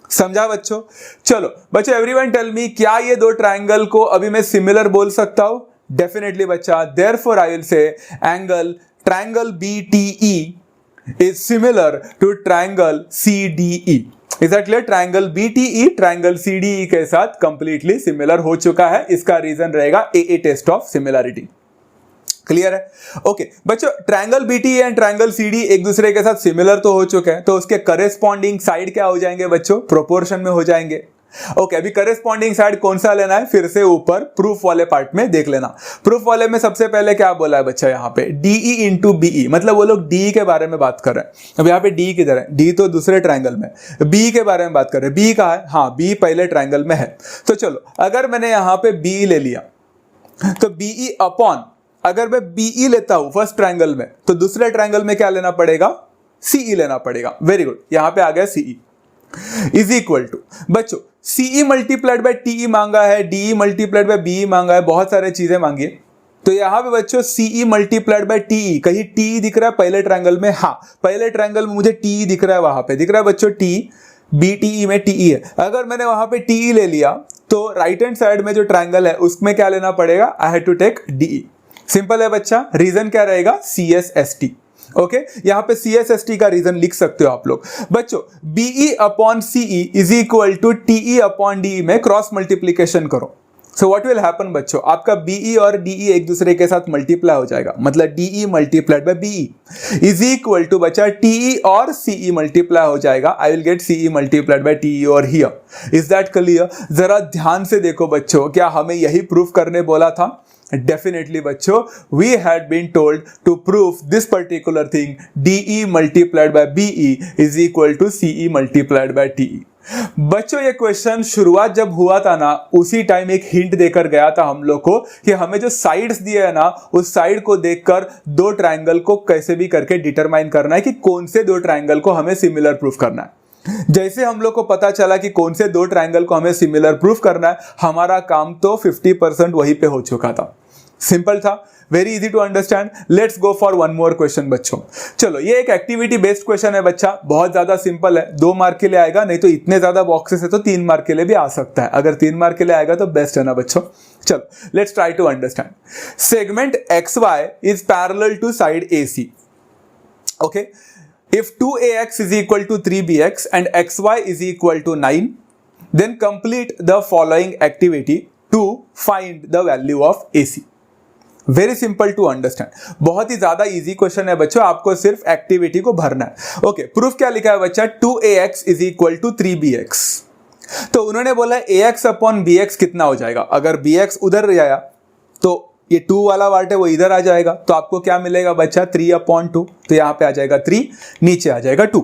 समझा बच्चों। चलो बच्चों, एवरीवन टेल मी, क्या ये दो ट्राइंगल को अभी मैं सिमिलर बोल सकता हूं? डेफिनेटली बच्चा, therefore I will say triangle BTE is similar to triangle CDE। Is that clear? Triangle BTE triangle CDE के साथ कंप्लीटली सिमिलर हो चुका है। इसका रीजन रहेगा AA test of similarity. Clear है? ओके बच्चों, triangle BTE and triangle CD एक दूसरे के साथ सिमिलर तो हो चुके हैं, तो उसके करेस्पॉन्डिंग साइड क्या हो जाएंगे बच्चों? प्रोपोर्शन में हो जाएंगे। ओके अभी करेस्पॉन्डिंग साइड कौन सा लेना है, फिर से ऊपर प्रूफ वाले पार्ट में देख लेना। प्रूफ वाले में सबसे पहले क्या बोला है बच्चा, यहाँ पे DE इंटू BE, मतलब वो लोग DE के बारे में बात कर रहे हैं। अब यहाँ पे DE किधर है? D तो दूसरे ट्रायंगल में, BE के बारे में बात कर रहे हैं। B कहाँ है? हाँ B पहले ट्रायंगल में है। तो चलो अगर मैंने यहाँ पे BE ले लिया तो BE अपॉन, अगर मैं BE लेता हूं फर्स्ट ट्रायंगल में तो दूसरे ट्रायंगल में क्या लेना पड़ेगा? CE लेना पड़ेगा। वेरी गुड, यहां पे आ गया CE इज इक्वल टू बच्चों CE मल्टीप्लाइड बाय TE मांगा है, DE मल्टीप्लाइड बाय BE मांगा है, बहुत सारे चीजें मांगी है। तो यहां पे बच्चों CE मल्टीप्लाइड बाय TE, कहीं TE दिख रहा है पहले ट्रायंगल में? हाँ पहले ट्रायंगल में मुझे TE दिख रहा है, वहां पे दिख रहा है बच्चों TE, BTE में TE है। अगर मैंने वहां पे TE ले लिया तो राइट हैंड साइड में जो ट्रायंगल है उसमें क्या लेना पड़ेगा? I have to take DE। Simple है बच्चा, रीजन क्या रहेगा? CSST। ओके यहां पे CSST का रीजन लिख सकते हो आप लोग बच्चों। BE upon CE is equal to TE upon DE में क्रॉस मल्टीप्लीकेशन करो। सो व्हाट विल हैपन बच्चों, आपका BE और DE एक दूसरे के साथ मल्टीप्लाई हो जाएगा, मतलब DE multiplied by BE is equal to बच्चा TE और CE मल्टीप्लाई हो जाएगा। I will get CE multiplied by TE और हियर। Is that clear? जरा ध्यान से देखो बच्चों, क्या हमें यही प्रूफ करने बोला था? Definitely बच्चों, we had been told to prove this particular thing, DE multiplied by BE is equal to CE multiplied by TE। बच्चों ये क्वेश्चन शुरुआत जब हुआ था ना, उसी टाइम एक हिंट देकर गया था हम लोग को कि हमें जो साइड्स दिए है ना, उस साइड को देखकर दो ट्रायंगल को कैसे भी करके डिटरमाइन करना है कि कौन से दो ट्रायंगल को हमें सिमिलर प्रूफ करना है। जैसे हम लोग को पता चला कि कौन से दो ट्रायंगल को हमें सिमिलर प्रूफ करना है, हमारा काम तो 50% वहीं पे हो चुका था। सिंपल था, very easy to understand. Let's go for one more question बच्चों। चलो ये एक एक्टिविटी बेस्ड क्वेश्चन है बच्चा, बहुत ज्यादा सिंपल है, 2 मार्क के लिए आएगा, नहीं तो इतने ज्यादा बॉक्सेस है तो 3 मार्क के लिए भी आ सकता है। अगर 3 मार्क के लिए आएगा तो बेस्ट है ना बच्चों। चलो let's try to understand. Segment XY is parallel to side AC। Okay, if 2AX is equal to 3BX and XY is equal to 9, then complete the following activity to find the value of AC। Very simple to understand, बहुत ही ज्यादा easy question है बच्चों, आपको सिर्फ activity को भरना है। ओके प्रूफ क्या लिखा है बच्चा? 2AX is equal to 3BX। तो उन्होंने बोला AX अपॉन BX कितना हो जाएगा? अगर BX उधर जाया तो ये 2 वाला पार्ट है वो इधर आ जाएगा, तो आपको क्या मिलेगा बच्चा? 3/2। तो यहां पे आ जाएगा 3, नीचे आ जाएगा 2।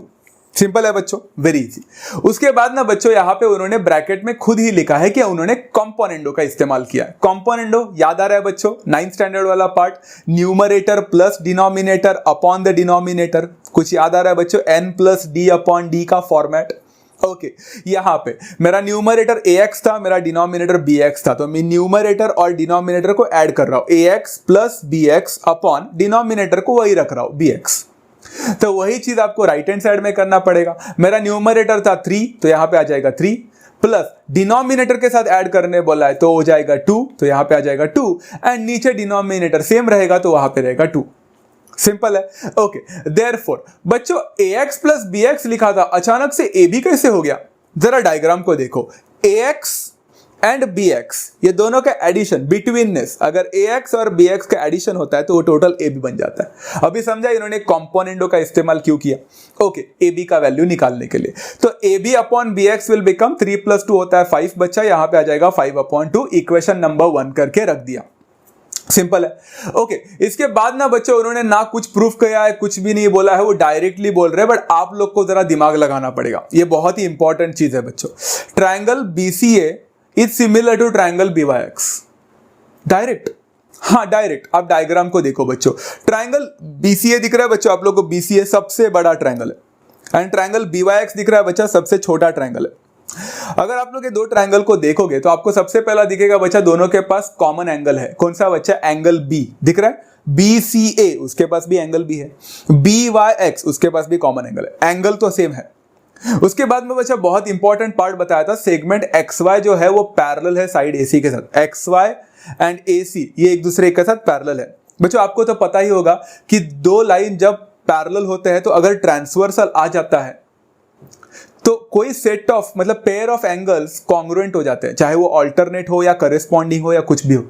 सिंपल है बच्चों, वेरी इजी। उसके बाद ना बच्चों यहां पे उन्होंने ब्रैकेट में खुद ही लिखा है कि उन्होंने कॉम्पोनेंडो का इस्तेमाल किया है। कॉम्पोनेंडो याद आ रहा है बच्चों? 9th स्टैंडर्ड वाला part, numerator plus denominator upon the denominator. कुछ याद आ रहा है बच्चों? n plus d upon d का फॉर्मेट। ओके यहां पे मेरा न्यूमरेटर AX था, मेरा डिनोमिनेटर BX था, तो मैं न्यूमरेटर और डिनोमिनेटर को ऐड कर रहा हूं, AX plus BX upon denominator को वही रख रहा हूं BX। तो वही चीज आपको राइट हैंड साइड में करना पड़ेगा। मेरा न्यूमरेटर था 3, तो यहां पे आ जाएगा 3, प्लस डिनोमिनेटर के साथ ऐड करने बोला है तो हो जाएगा 2, तो यहां पे आ जाएगा 2, एंड नीचे डिनोमिनेटर सेम रहेगा तो वहां पे रहेगा 2। सिंपल है। ओके देयरफॉर बच्चों AX प्लस BX लिखा था, अचानक से AB कैसे हो गया? जरा डायग्राम को देखो, AX एंड BX ये दोनों का एडिशन, बिटवीननेस, अगर AX और BX का एडिशन होता है तो वो टोटल AB बन जाता है। अभी समझा इन्होंने कॉम्पोनेंडो का इस्तेमाल क्यों किया? ओके AB का वैल्यू निकालने के लिए। तो AB upon BX will become 3 + 2 होता है 5 बच्चा, यहां पे आ जाएगा 5/2। इक्वेशन नंबर 1 करके रख दिया। सिंपल है। ओके इसके बाद ना बच्चों उन्होंने ना कुछ प्रूफ किया है, कुछ भी नहीं बोला है, वो डायरेक्टली बोल रहे हैं, बट आप लोग को जरा दिमाग लगाना पड़ेगा, ये बहुत ही इंपॉर्टेंट चीज है बच्चों। Triangle BCA is similar to triangle BYX। Direct हाँ डायरेक्ट आप डायग्राम को देखो बच्चों, ट्रायंगल BCA दिख रहा है बच्चों आप लोग को, BCA सबसे बड़ा ट्रायंगल है एंड ट्रायंगल BYX दिख रहा है बच्चा, सबसे छोटा ट्रायंगल है। अगर आप लोग ये दो ट्रायंगल को देखोगे तो आपको सबसे पहला दिखेगा बच्चा दोनों के पास कॉमन एंगल है, कौन सा बच्चा, एंगल B दिख रहा है, BCA उसके पास भी एंगल B है, BYX उसके पास भी कॉमन एंगल है, एंगल तो सेम है। उसके बाद में बच्चा बहुत इंपॉर्टेंट पार्ट बताया था, सेगमेंट XY जो है वो पैरेलल है साइड AC के साथ, XY एंड AC ये एक दूसरे के साथ पैरेलल है। बच्चों आपको तो पता ही होगा कि दो लाइन जब पैरेलल होते हैं तो अगर ट्रांसवर्सल आ जाता है तो कोई सेट ऑफ मतलब पेयर ऑफ एंगल्स कॉन्ग्रुएंट हो जाते हैं, चाहे वो अल्टरनेट हो या करेस्पॉन्डिंग हो या कुछ भी हो।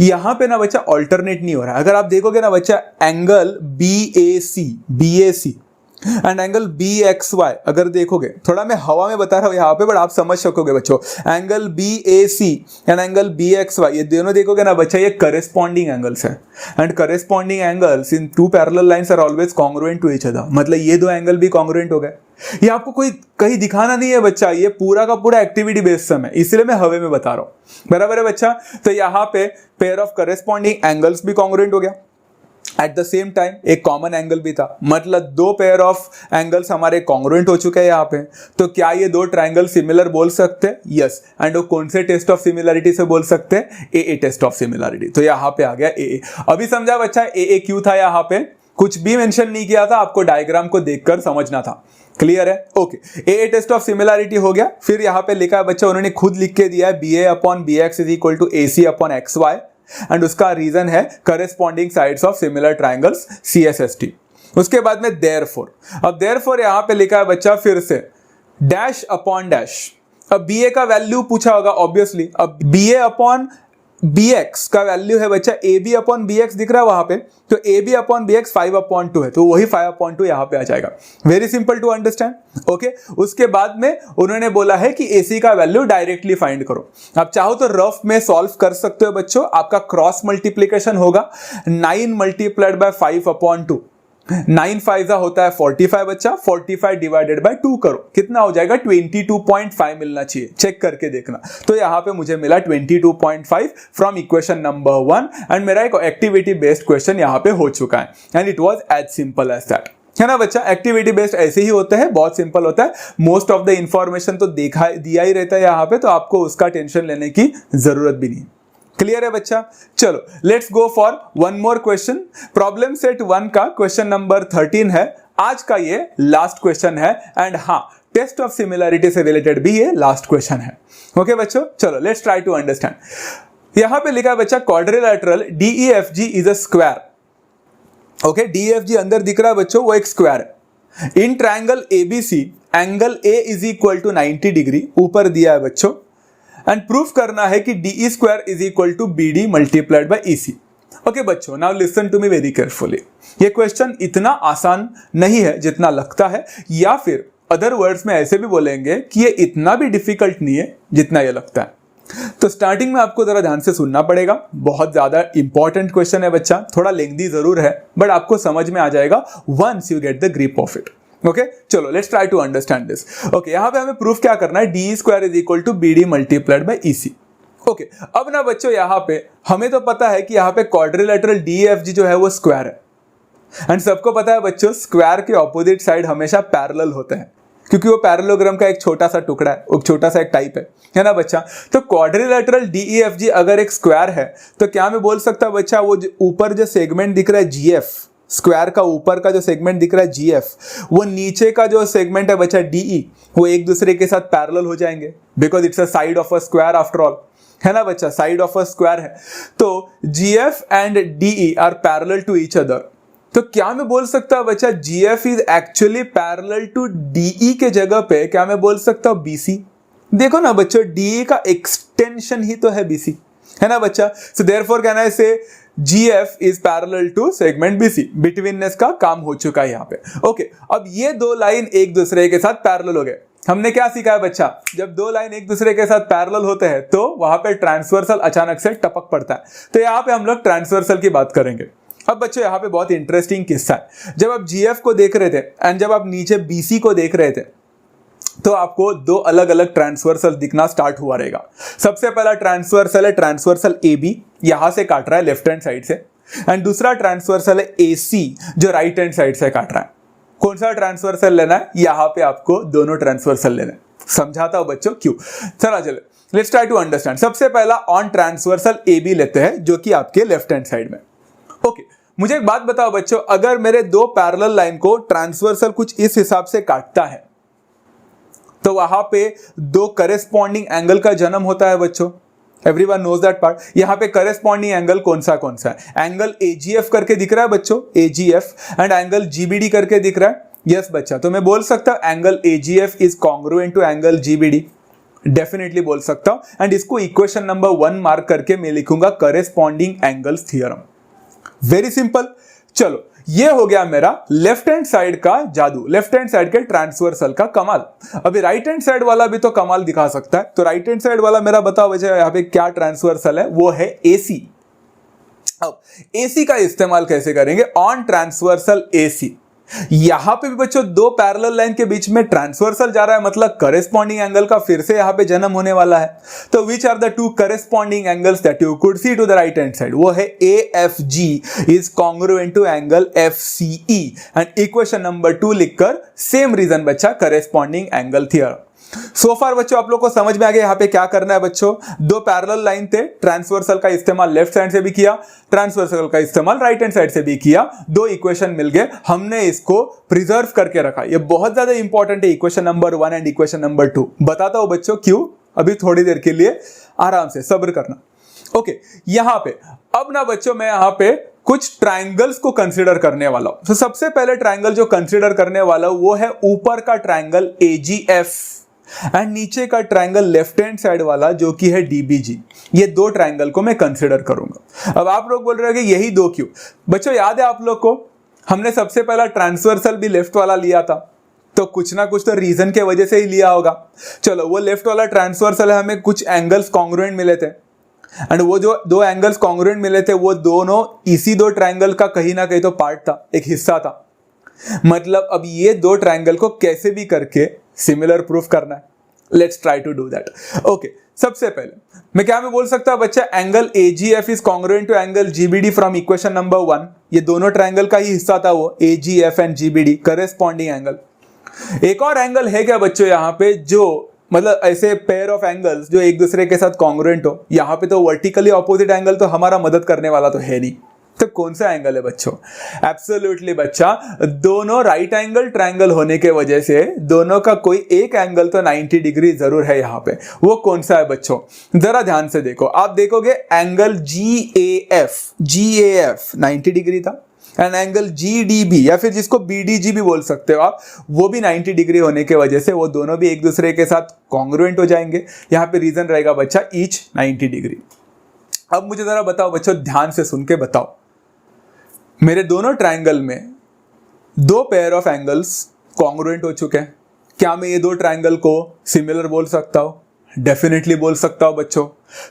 यहां पे ना बच्चा अल्टरनेट नहीं हो रहा है। अगर आप देखोगे ना बच्चा angle BAC and angle BXY अगर देखोगे, थोड़ा मैं हवा में बता रहा हूं यहां पे बट आप समझ सकोगे बच्चों, angle BAC and angle BXY ये दोनों देखोगे ना बच्चा ये करेस्पॉन्डिंग एंगल्स है and corresponding angles in two parallel lines are always congruent to each other, मतलब ये दो एंगल भी कॉन्ग्रुएंट हो गए। ये आपको कोई कहीं दिखाना नहीं है बच्चा, ये पूरा का पूरा एक्टिविटी बेस्ड सम है, इसलिए मैं हवे में बता रहा हूं, बराबर है बच्चा। तो यहां पे पेयर ऑफ करेस्पॉन्डिंग एंगल्स भी कॉन्ग्रुएंट हो गया, एट द सेम टाइम एक कॉमन एंगल भी था, मतलब दो पेयर ऑफ एंगल्स हमारे कॉन्ग्रुएंट हो चुके हैं यहाँ पे। तो क्या ये दो ट्राइंगल सिमिलर बोल सकते हैं? यस। एंड वो कौन से टेस्ट ऑफ सिमिलरिटी से बोल सकते हैं? AA test of similarity. तो यहाँ पे आ गया AA। अभी समझा बच्चा AA क्यों था यहाँ पे? कुछ भी मेंशन नहीं किया था, आपको डायग्राम को देखकर समझना था। क्लियर है? Okay. AA test of similarity हो गया। फिर यहाँ पे लिखा है बच्चा, उन्होंने खुद लिख के दिया है BA/BX is equal to AC/XY and उसका रीजन है corresponding sides of similar triangles CSST। उसके बाद में देयरफॉर, अब देयरफॉर यहां पे लिखा है बच्चा फिर से डैश अपॉन डैश। अब BA का वैल्यू पूछा होगा ऑब्वियसली, अब BA/BX का वैल्यू है बच्चा AB/BX दिख रहा है वहां पे, तो AB/BX 5/2 है, तो वही 5/2 यहां पे आ जाएगा। Very simple to understand. Okay. उसके बाद में उन्होंने बोला है कि AC का वैल्यू डायरेक्टली फाइंड करो। आप चाहो तो रफ में सॉल्व कर सकते हो बच्चों। आपका क्रॉस मल्टीप्लीकेशन होगा 9 मल्टीप्लाइड बाय 5/2, 9 5 होता है 45 बच्चा, 45 डिवाइडेड बाय 2 करो, कितना हो जाएगा? 22.5 मिलना चाहिए, चेक करके देखना। तो यहां पे मुझे मिला 22.5 फ्रॉम इक्वेशन नंबर 1 एंड मेरा एक एक्टिविटी बेस्ड क्वेश्चन यहां पे हो चुका है and it was as simple as that, है ना बच्चा। एक्टिविटी बेस्ड ऐसे ही होते हैं, बहुत सिंपल होता है। मोस्ट ऑफ द इंफॉर्मेशन तो दिया ही रहता है यहाँ पे, तो आपको उसका टेंशन लेने की जरूरत भी नहीं। क्लियर है बच्चा? चलो let's go for one more question. Problem set 1 का क्वेश्चन नंबर 13 है, आज का ये लास्ट क्वेश्चन है एंड हाँ टेस्ट ऑफ सिमिलरिटी से रिलेटेड भी ये लास्ट क्वेश्चन है। ओके बच्चों, चलो लेट्स ट्राई टू अंडरस्टैंड। यहां पे लिखा है बच्चा quadrilateral DEFG is a square. Okay, DEFG अंदर दिख रहा है बच्चों, वो एक स्क्वायर है। In triangle ABC angle A is equal to 90 degree ऊपर दिया है बच्चों एंड प्रूफ करना है कि DE square is equal to BD multiplied by EC। Okay बच्चों, now listen to me very carefully. ये क्वेश्चन इतना आसान नहीं है जितना लगता है, या फिर अदर वर्ड्स में ऐसे भी बोलेंगे कि ये इतना भी डिफिकल्ट नहीं है जितना ये लगता है। तो स्टार्टिंग में आपको जरा ध्यान से सुनना पड़ेगा, बहुत ज्यादा इंपॉर्टेंट क्वेश्चन है बच्चा, थोड़ा लेंथी जरूर है बट आपको समझ में आ जाएगा once you get the grip of it. Okay चलो let's try to understand this. Okay, यहां पे हमें प्रूफ क्या करना है? DE square is equal to BD multiplied by EC। Okay, अब ना बच्चों यहां पे हमें तो पता है कि यहां पे क्वाड्रिलेटरल DEFG जो है वो स्क्वायर है एंड सबको पता है बच्चों स्क्वायर के ऑपोजिट साइड हमेशा पैरेलल होते हैं, क्योंकि वो पैरेललोग्राम का एक छोटा सा टुकड़ा है, एक छोटा सा एक टाइप है ना बच्चा। तो क्वाड्रिलेटरल DEFG अगर एक स्क्वायर है तो क्या मैं बोल सकता बच्चा वो ऊपर जो सेगमेंट दिख रहा है GF, स्क्वायर का ऊपर का जो सेगमेंट दिख रहा है GF, वो नीचे का जो सेगमेंट है बच्चा DE, वो एक दूसरे के साथ पैरेलल हो जाएंगे because it's a side of a square after all, है ना बच्चा, साइड ऑफ अ स्क्वायर है। तो GF and DE are parallel to each other. तो क्या मैं बोल सकता हूं बच्चा GF is actually parallel to DE के जगह पे क्या मैं बोल सकता हूं BC? देखो ना बच्चों, DE का एक्सटेंशन ही तो है BC, है ना बच्चा। So therefore can I say GF is parallel to segment BC। Betweenness का काम हो चुका है यहाँ पे। ओके, अब ये दो लाइन एक दूसरे के साथ पैरेलल हो गए। हमने क्या सीखा है बच्चा? जब दो लाइन एक दूसरे के साथ पैरेलल होते हैं तो वहां पे ट्रांसवर्सल अचानक से टपक पड़ता है, तो यहाँ पे हम लोग ट्रांसवर्सल की बात करेंगे। अब बच्चों यहाँ पे बहुत इंटरेस्टिंग किस्सा है। जब आप GF को देख रहे थे एंड जब आप नीचे BC को देख रहे थे, तो आपको दो अलग अलग ट्रांसवर्सल दिखना स्टार्ट हुआ रहेगा। सबसे पहला ट्रांसवर्सल है ट्रांसवर्सल ए बी, यहां से काट रहा है लेफ्ट हैंड साइड से, एंड दूसरा ट्रांसवर्सल है ए सी जो राइट हैंड साइड से काट रहा है। कौन सा ट्रांसवर्सल लेना है, यहां पे आपको दोनों ट्रांसवर्सल लेना है। समझाता हूं बच्चों क्यों। चला चले, लेट्स ट्राई टू अंडरस्टैंड। सबसे पहला ऑन ट्रांसवर्सल ए बी लेते हैं जो कि आपके लेफ्ट हैंड साइड में। ओके, मुझे एक बात बताओ बच्चों, अगर मेरे दो पैरेलल लाइन को ट्रांसवर्सल कुछ इस हिसाब से काटता है तो वहां पे दो करेस्पॉन्डिंग एंगल का जन्म होता है बच्चों। Everyone knows that part. यहां पे करेस्पॉन्डिंग एंगल कौन सा है, एंगल एजीएफ करके दिख रहा है बच्चों, एजीएफ, एंड एंगल जीबीडी करके दिख रहा है। यस बच्चा, तो मैं बोल सकता हूं angle A G F is congruent to angle G B D, definitely बोल सकता हूं। एंड इसको इक्वेशन नंबर 1 मार्क करके मैं लिखूंगा corresponding angles theorem. Very simple. चलो, ये हो गया मेरा लेफ्ट हैंड साइड का जादू, लेफ्ट हैंड साइड के ट्रांसवर्सल का कमाल। अभी राइट हैंड साइड वाला भी तो कमाल दिखा सकता है। तो राइट हैंड साइड वाला मेरा बताओ बच्चा, यहाँ पे क्या ट्रांसवर्सल है, वो है एसी। अब एसी का इस्तेमाल कैसे करेंगे, ऑन ट्रांसवर्सल एसी। यहां पे भी बच्चों दो पैरेलल लाइन के बीच में ट्रांसवर्सल जा रहा है, मतलब करेस्पॉन्डिंग एंगल का फिर से यहां पे जन्म होने वाला है। तो which are the two corresponding angles that you could see to the right hand side, वो है AFG is congruent to angle FCE, and equation number 2 लिखकर सेम रीजन बच्चा corresponding angle theorem. So far बच्चों आप लोग को समझ में आ गया यहाँ पे क्या करना है बच्चों। दो पैरेलल लाइन थे, ट्रांसवर्सल का इस्तेमाल लेफ्ट साइड से भी किया, ट्रांसवर्सल का इस्तेमाल राइट हैंड साइड से भी किया, दो इक्वेशन मिल गए, हमने इसको प्रिजर्व करके रखा। ये बहुत ज्यादा इंपॉर्टेंट है, equation number 1 and equation number 2। बताता हूं बच्चों क्यों, अभी थोड़ी देर के लिए आराम से सब्र करना। ओके, यहां पे अब ना बच्चों मैं यहां पे कुछ ट्रायंगल्स को कंसीडर करने वाला हूं। तो सबसे पहले ट्रायंगल जो कंसीडर करने वाला हूं वो है ऊपर का ट्रायंगल AGF एंड नीचे का ट्रायंगल लेफ्ट हैंड साइड वाला जो कि है DBG। ये दो ट्रायंगल को मैं कंसीडर करूंगा। अब आप लोग बोल रहे हैं कि यही दो क्यों बच्चों, याद है आप लोग को हमने सबसे पहला ट्रांसवर्सल भी लेफ्ट वाला लिया था, तो कुछ ना कुछ तो रीजन के वजह से ही लिया होगा। चलो, वो लेफ्ट वाला ट्रांसवर्सल है, हमें कुछ एंगल्स कॉन्ग्रुएंट मिले थे, एंड वो जो दो एंगल्स कॉन्ग्रुएंट मिले थे वो दोनों इसी दो ट्रायंगल का कहीं ना कहीं तो पार्ट था, एक हिस्सा था। मतलब अब ये दो ट्रायंगल को कैसे भी करके सिमिलर प्रूफ करना है। Let's try to do that. Okay, सबसे पहले मैं बोल सकता हूं बच्चा, angle AGF is congruent to angle GBD from equation number 1। ये दोनों ट्रायंगल का ही हिस्सा था वो, AGF and GBD corresponding angle. एक और एंगल है क्या बच्चों यहाँ पे, जो मतलब ऐसे पेयर ऑफ एंगल्स जो एक दूसरे के साथ कॉन्ग्रुएंट हो। यहाँ पे तो वर्टिकली ऑपोजिट एंगल तो हमारा मदद करने वाला तो है नहीं, तो कौन सा एंगल है बच्चों, एब्सोल्युटली बच्चा, दोनों राइट एंगल ट्रायंगल होने के वजह से दोनों का कोई एक एंगल तो 90 डिग्री जरूर है यहाँ पे। वो कौन सा है बच्चों, जरा ध्यान से देखो। आप देखोगे एंगल GAF 90 डिग्री था, एंड एंगल GDB या फिर जिसको BDG भी बोल सकते हो आप, वो भी 90 डिग्री होने के वजह से वो दोनों भी एक दूसरे के साथ कॉन्ग्रुएंट हो जाएंगे। यहाँ पे रीजन रहेगा बच्चा ईच 90 डिग्री। अब मुझे जरा बताओ बच्चों, ध्यान से सुन के बताओ, मेरे दोनों ट्रायंगल में दो पेयर ऑफ एंगल्स कॉन्ग्रुएंट हो चुके हैं। क्या मैं ये दो ट्रायंगल को सिमिलर बोल सकता हूं? डेफिनेटली बोल सकता हूं बच्चों।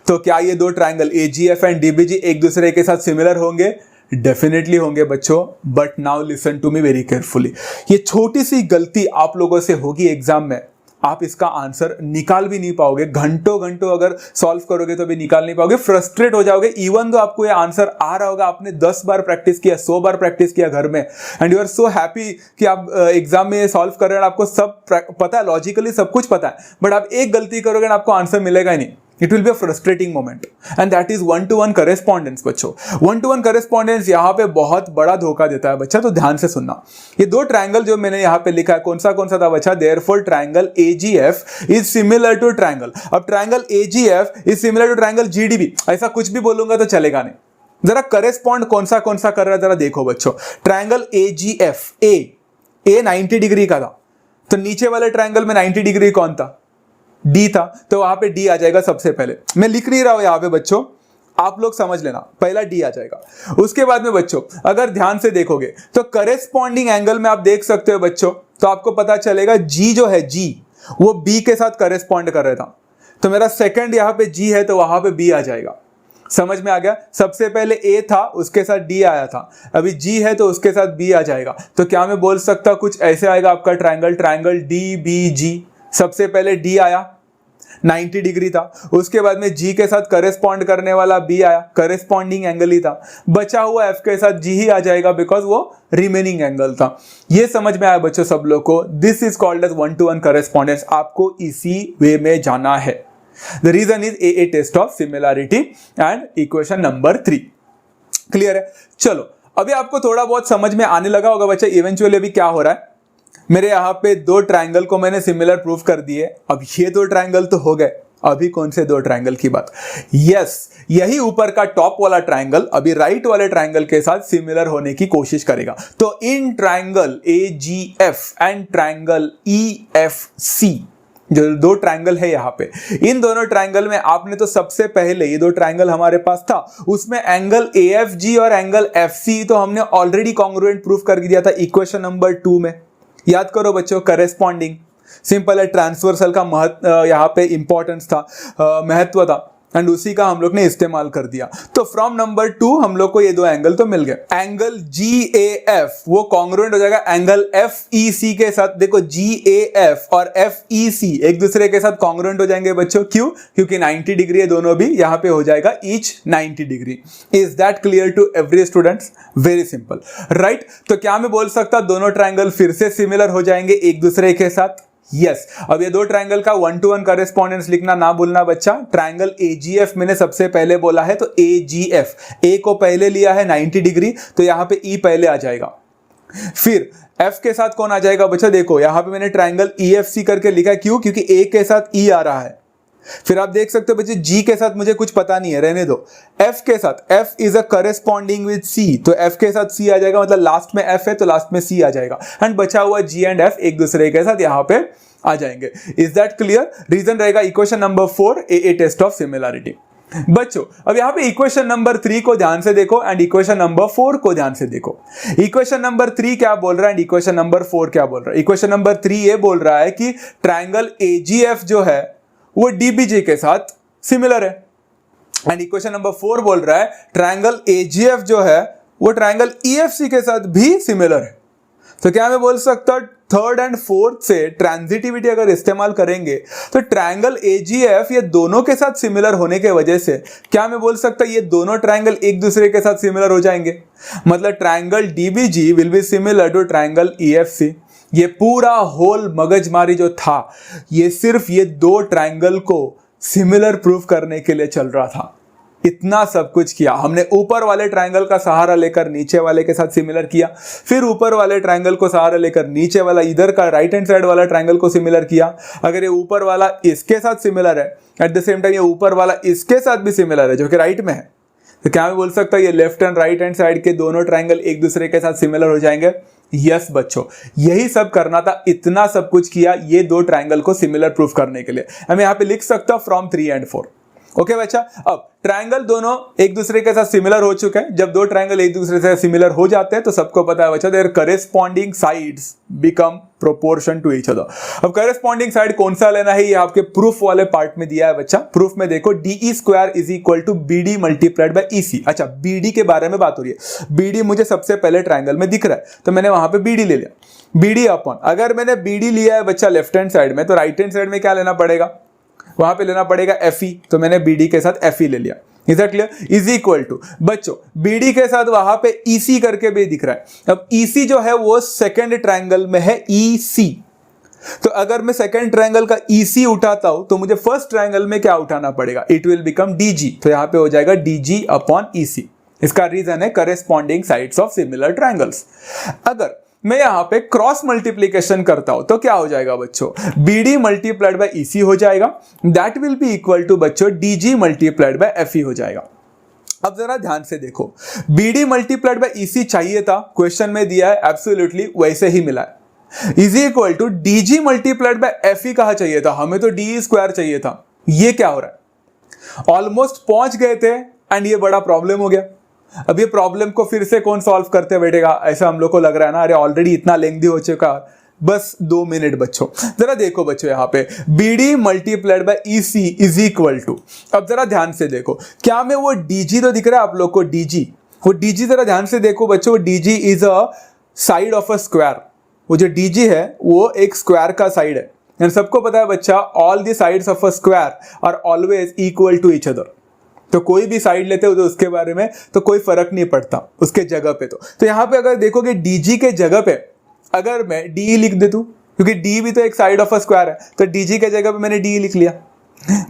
तो क्या ये दो ट्रायंगल AGF एंड DBG एक दूसरे के साथ सिमिलर होंगे? डेफिनेटली होंगे बच्चों। But now listen to me very carefully. ये छोटी सी गलती आप लोगों से होगी एग्जाम में, आप इसका आंसर निकाल भी नहीं पाओगे। घंटों घंटों अगर सॉल्व करोगे तो भी निकाल नहीं पाओगे, फ्रस्ट्रेट हो जाओगे। इवन तो आपको ये आंसर आ रहा होगा, आपने 10 बार प्रैक्टिस किया, 100 बार प्रैक्टिस किया घर में, and you are so happy कि आप एग्जाम में सॉल्व कर रहे हैं, आपको सब पता है, लॉजिकली सब कुछ पता है, बट आप एक गलती करोगे ना आपको आंसर मिलेगा ही नहीं। It will be a frustrating moment, and that is 1-to-1 correspondence बच्चों। 1-to-1 correspondence यहाँ पे बहुत बड़ा धोखा देता है बच्चा, तो ध्यान से सुनना। ये दो ट्रायंगल जो मैंने यहाँ पे लिखा है, कौन सा था बच्चा? Therefore triangle AGF is similar to triangle। अब triangle AGF is similar to triangle GDB, ऐसा कुछ भी बोलूंगा तो चलेगा नहीं। जरा करेस्पॉन्ड कौन सा कर रहा है जरा देखो बच्चों। ट्रायंगल AGF A 90 डिग्री का था, तो नीचे वाले ट्रायंगल में 90 डिग्री कौन था? D था, तो वहां पे D आ जाएगा सबसे पहले। मैं लिख नहीं रहा हूं यहां पे बच्चों, आप लोग समझ लेना, पहला D आ जाएगा। उसके बाद में बच्चों अगर ध्यान से देखोगे तो करेस्पॉन्डिंग एंगल में आप देख सकते हो बच्चों, तो आपको पता चलेगा G जो है G वो B के साथ करेस्पॉन्ड कर रहा था, तो मेरा सेकंड यहां पे G है तो वहां पे B आ जाएगा। समझ में आ गया? सबसे पहले A था, उसके साथ D आया था, अभी G है तो उसके साथ B आ जाएगा। तो क्या मैं बोल सकता कुछ ऐसे आएगा आपका ट्रायंगल DBG। सबसे पहले डी आया 90 डिग्री था, उसके बाद में जी के साथ करेस्पॉन्ड करने वाला बी आया, करेस्पॉन्डिंग एंगल ही था, बचा हुआ एफ के साथ जी ही आ जाएगा बिकॉज वो रिमेनिंग एंगल था। ये समझ में आया बच्चों सब लोग को? This is called as 1-to-1 correspondence. आपको इसी वे में जाना है। The reason is a test of similarity and equation number 3। Clear है? चलो अभी आपको थोड़ा बहुत समझ में आने लगा होगा बच्चा इवेंचुअली अभी क्या हो रहा है। मेरे यहाँ पे दो ट्रायंगल को मैंने सिमिलर प्रूफ कर दिए। अब ये दो ट्रायंगल तो हो गए, अभी कौन से दो ट्रायंगल की बात? यस, यही ऊपर का टॉप वाला ट्रायंगल अभी राइट वाले ट्रायंगल के साथ सिमिलर होने की कोशिश करेगा। तो in triangle AGF and triangle EFC, जो दो ट्रायंगल है यहाँ पे, इन दोनों ट्रायंगल में आपने तो सबसे पहले ये दो ट्रायंगल हमारे पास था, उसमें एंगल AFG और एंगल FC तो हमने ऑलरेडी कॉन्ग्रुएंट प्रूफ कर दिया था इक्वेशन नंबर 2 में। याद करो बच्चों, करेस्पॉन्डिंग सिंपल है, ट्रांसवर्सल का यहाँ पे इंपॉर्टेंस था, महत्व था, एंड उसी का हम लोग ने इस्तेमाल कर दिया। तो फ्रॉम नंबर 2 हम लोग को ये दो एंगल तो मिल गए। एंगल GAF वो कॉन्ग्रुएंट हो जाएगा एंगल FEC के साथ। देखो GAF और FEC एक दूसरे के साथ कॉन्ग्रुएंट हो जाएंगे बच्चों। क्यों? क्योंकि 90 डिग्री है दोनों भी, यहाँ पे हो जाएगा each 90 degree. Is that clear to every students? Very simple, right? तो क्या मैं बोल सकता दोनों ट्रायंगल फिर से सिमिलर हो जाएंगे एक दूसरे के साथ? यस। अब ये दो ट्रायंगल का 1-to-1 करेस्पॉन्डेंस लिखना ना भूलना बच्चा। ट्रायंगल AGF मैंने सबसे पहले बोला है, तो AGF, A को पहले लिया है 90 डिग्री, तो यहां पे E पहले आ जाएगा। फिर F के साथ कौन आ जाएगा बच्चा? देखो यहां पे मैंने ट्रायंगल EFC करके लिखा है। क्यों? क्योंकि A के साथ E आ रहा है। फिर आप देख सकते हो बच्चे G के साथ मुझे कुछ पता नहीं है, रहने दो। F के साथ, F is a corresponding with C, तो F के साथ C आ जाएगा, मतलब लास्ट में F है तो लास्ट में C आ जाएगा, एंड बचा हुआ G एंड F एक दूसरे के साथ यहाँ पे आ जाएंगे। Is that clear? रीजन रहेगा equation number 4 a test of similarity. बच्चों अब यहां पे इक्वेशन नंबर 3 को ध्यान से देखो एंड इक्वेशन नंबर 4 को ध्यान से देखो। इक्वेशन नंबर 3 क्या बोल रहा है एंड इक्वेशन नंबर 4 क्या बोल रहा है? इक्वेशन नंबर 3 ये बोल रहा है कि ट्रायंगल AGF जो है वो DBJ के साथ सिमिलर है, एंड इक्वेशन नंबर 4 बोल रहा है ट्रायंगल AGF जो है वो ट्रायंगल EFC के साथ भी सिमिलर है। तो क्या मैं बोल सकता थर्ड एंड फोर्थ से ट्रांजिटिविटी अगर इस्तेमाल करेंगे तो ट्रायंगल AGF ये दोनों के साथ सिमिलर होने के वजह से क्या मैं बोल सकता ये दोनों ट्रायंगल एक दूसरे के साथ सिमिलर हो जाएंगे। मतलब triangle DBG will be similar to triangle EFC। ये पूरा होल मगजमारी जो था ये सिर्फ ये दो ट्रायंगल को सिमिलर प्रूफ करने के लिए चल रहा था। इतना सब कुछ किया हमने, ऊपर वाले ट्रायंगल का सहारा लेकर नीचे वाले के साथ सिमिलर किया, फिर ऊपर वाले ट्रायंगल को सहारा लेकर नीचे वाला इधर का राइट हैंड साइड वाला ट्रायंगल को सिमिलर किया। अगर ये ऊपर वाला इसके साथ सिमिलर है, एट द सेम टाइम ये ऊपर वाला इसके साथ भी सिमिलर है जो कि राइट में है, तो क्या मैं बोल सकता हूं ये left and right hand side के दोनों ट्रायंगल एक दूसरे के साथ सिमिलर हो जाएंगे। यस बच्चों, यही सब करना था, इतना सब कुछ किया ये दो ट्रायंगल को सिमिलर प्रूफ करने के लिए। मैं यहां पे लिख सकता हूं फ्रॉम 3 and 4। ओके बच्चा, अब ट्रायंगल दोनों एक दूसरे के साथ सिमिलर हो चुके हैं। जब दो ट्रायंगल एक दूसरे से सिमिलर हो जाते हैं तो सबको पता है बच्चा their corresponding sides become proportion to each other. अब करेस्पॉन्डिंग साइड कौन सा लेना है ये आपके प्रूफ वाले पार्ट में दिया है बच्चा। प्रूफ में देखो DE square is equal to BD multiplied by EC। अच्छा, BD के बारे में बात हो रही है। BD मुझे सबसे पहले ट्रायंगल में दिख रहा है तो मैंने वहां पे BD ले लिया। BD अपॉन, अगर मैंने BD लिया है बच्चा लेफ्ट हैंड साइड में तो राइट हैंड साइड में क्या लेना पड़ेगा? वहां पे लेना पड़ेगा FE, तो मैंने BD के साथ FE ले लिया। Is that clear? Is equal to बच्चों BD के साथ वहां पे EC करके भी दिख रहा है। अब EC जो है वो सेकंड ट्रायंगल में है EC, तो अगर मैं सेकंड ट्रायंगल का EC उठाता हूं तो मुझे फर्स्ट ट्रायंगल में क्या उठाना पड़ेगा? इट विल बिकम DG, तो यहां पे हो जाएगा DG अपॉन EC। इसका रीजन है corresponding sides of similar triangles. अगर मैं यहां पे क्रॉस मल्टीप्लीकेशन करता हूं तो क्या हो जाएगा बच्चों? BD मल्टीप्लाइड बाय EC हो जाएगा, that will be equal to बच्चों DG मल्टीप्लाइड बाय FE हो जाएगा। अब जरा ध्यान से देखो, BD मल्टीप्लाइड बाय EC चाहिए था, क्वेश्चन में दिया है, एब्सोल्युटली वैसे ही मिला है। Is equal to DG multiplied by FE कहा चाहिए था, हमें तो DE स्क्वायर चाहिए था। ये क्या हो रहा है? ऑलमोस्ट पहुंच गए थे एंड ये बड़ा प्रॉब्लम हो गया। अब ये प्रॉब्लम को फिर से कौन सॉल्व करते बैठेगा, ऐसा हम लोग को लग रहा है ना। अरे ऑलरेडी इतना लेंथी हो चुका, बस 2 मिनट बच्चों। जरा देखो बच्चों यहाँ पे BD multiplied by EC is equal to, अब जरा ध्यान से देखो, क्या मैं वो DG तो दिख रहा है आप लोग को, DG, वो DG जरा ध्यान से देखो बच्चों, DG is a side of a square. वो जो DG है वो एक स्क्वायर का साइड है, एंड सबको पता है बच्चा all the sides of a square are always equal to each other. तो कोई भी साइड लेते हो तो उसके बारे में तो कोई फर्क नहीं पड़ता उसके जगह पे। तो यहाँ पे अगर देखोगे डीजी के जगह पे अगर मैं डी लिख दे दूं, क्योंकि डी भी तो एक साइड ऑफ अ स्क्वायर है, तो डीजी के जगह पे मैंने डी लिख लिया।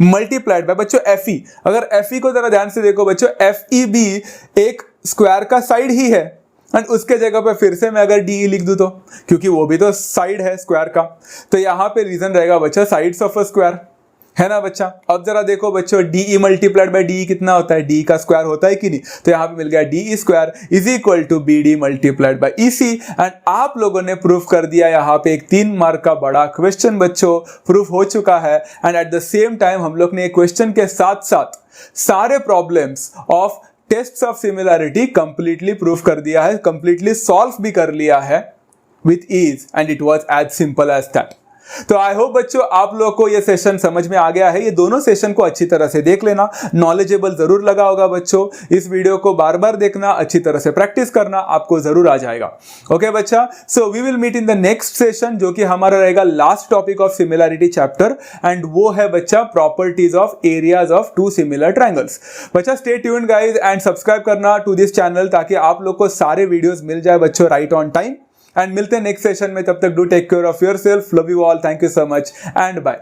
मल्टीप्लाइड बाय बच्चों एफ ई, अगर एफ ई को जरा ध्यान से देखो बच्चों, एफ ई भी एक स्क्वायर का साइड ही है, एंड उसके जगह पे फिर से मैं अगर डी लिख दूं तो, क्योंकि वो भी तो साइड है स्क्वायर का, तो यहाँ पे रीजन रहेगा बच्चा साइड्स ऑफ अ स्क्वायर, है ना बच्चा। अब जरा देखो बच्चों डी मल्टीप्लाइड बाय डी कितना होता है, डी का स्क्वायर होता है कि नहीं, तो यहाँ पे मिल गया D square is equal to B D multiplied by E C. एंड आप लोगों ने प्रूफ कर दिया, यहाँ पे एक 3 मार्क का बड़ा क्वेश्चन बच्चों प्रूफ हो चुका है। And at the same time हम लोग ने एक क्वेश्चन के साथ साथ सारे problems of tests of similarity completely proof कर दिया है, कंप्लीटली सॉल्व भी कर लिया है with ease, and it was as simple as that. तो आई होप बच्चों आप लोगों को ये सेशन समझ में आ गया है। ये दोनों सेशन को अच्छी तरह से देख लेना, नॉलेजेबल जरूर लगा होगा बच्चों। इस वीडियो को बार बार देखना, अच्छी तरह से प्रैक्टिस करना, आपको जरूर आ जाएगा। ओके बच्चा, so we will meet in the next session, जो कि हमारा रहेगा last topic of similarity chapter, and वो है बच्चा properties of areas of two similar triangles. बच्चा stay tuned guys, and subscribe करना टू दिस चैनल, ताकि आप लोग को सारे वीडियोस मिल जाए बच्चों राइट ऑन टाइम। एंड मिलते हैं नेक्स्ट सेशन में, तब तक do take care of yourself, love you all, thank you so much and bye.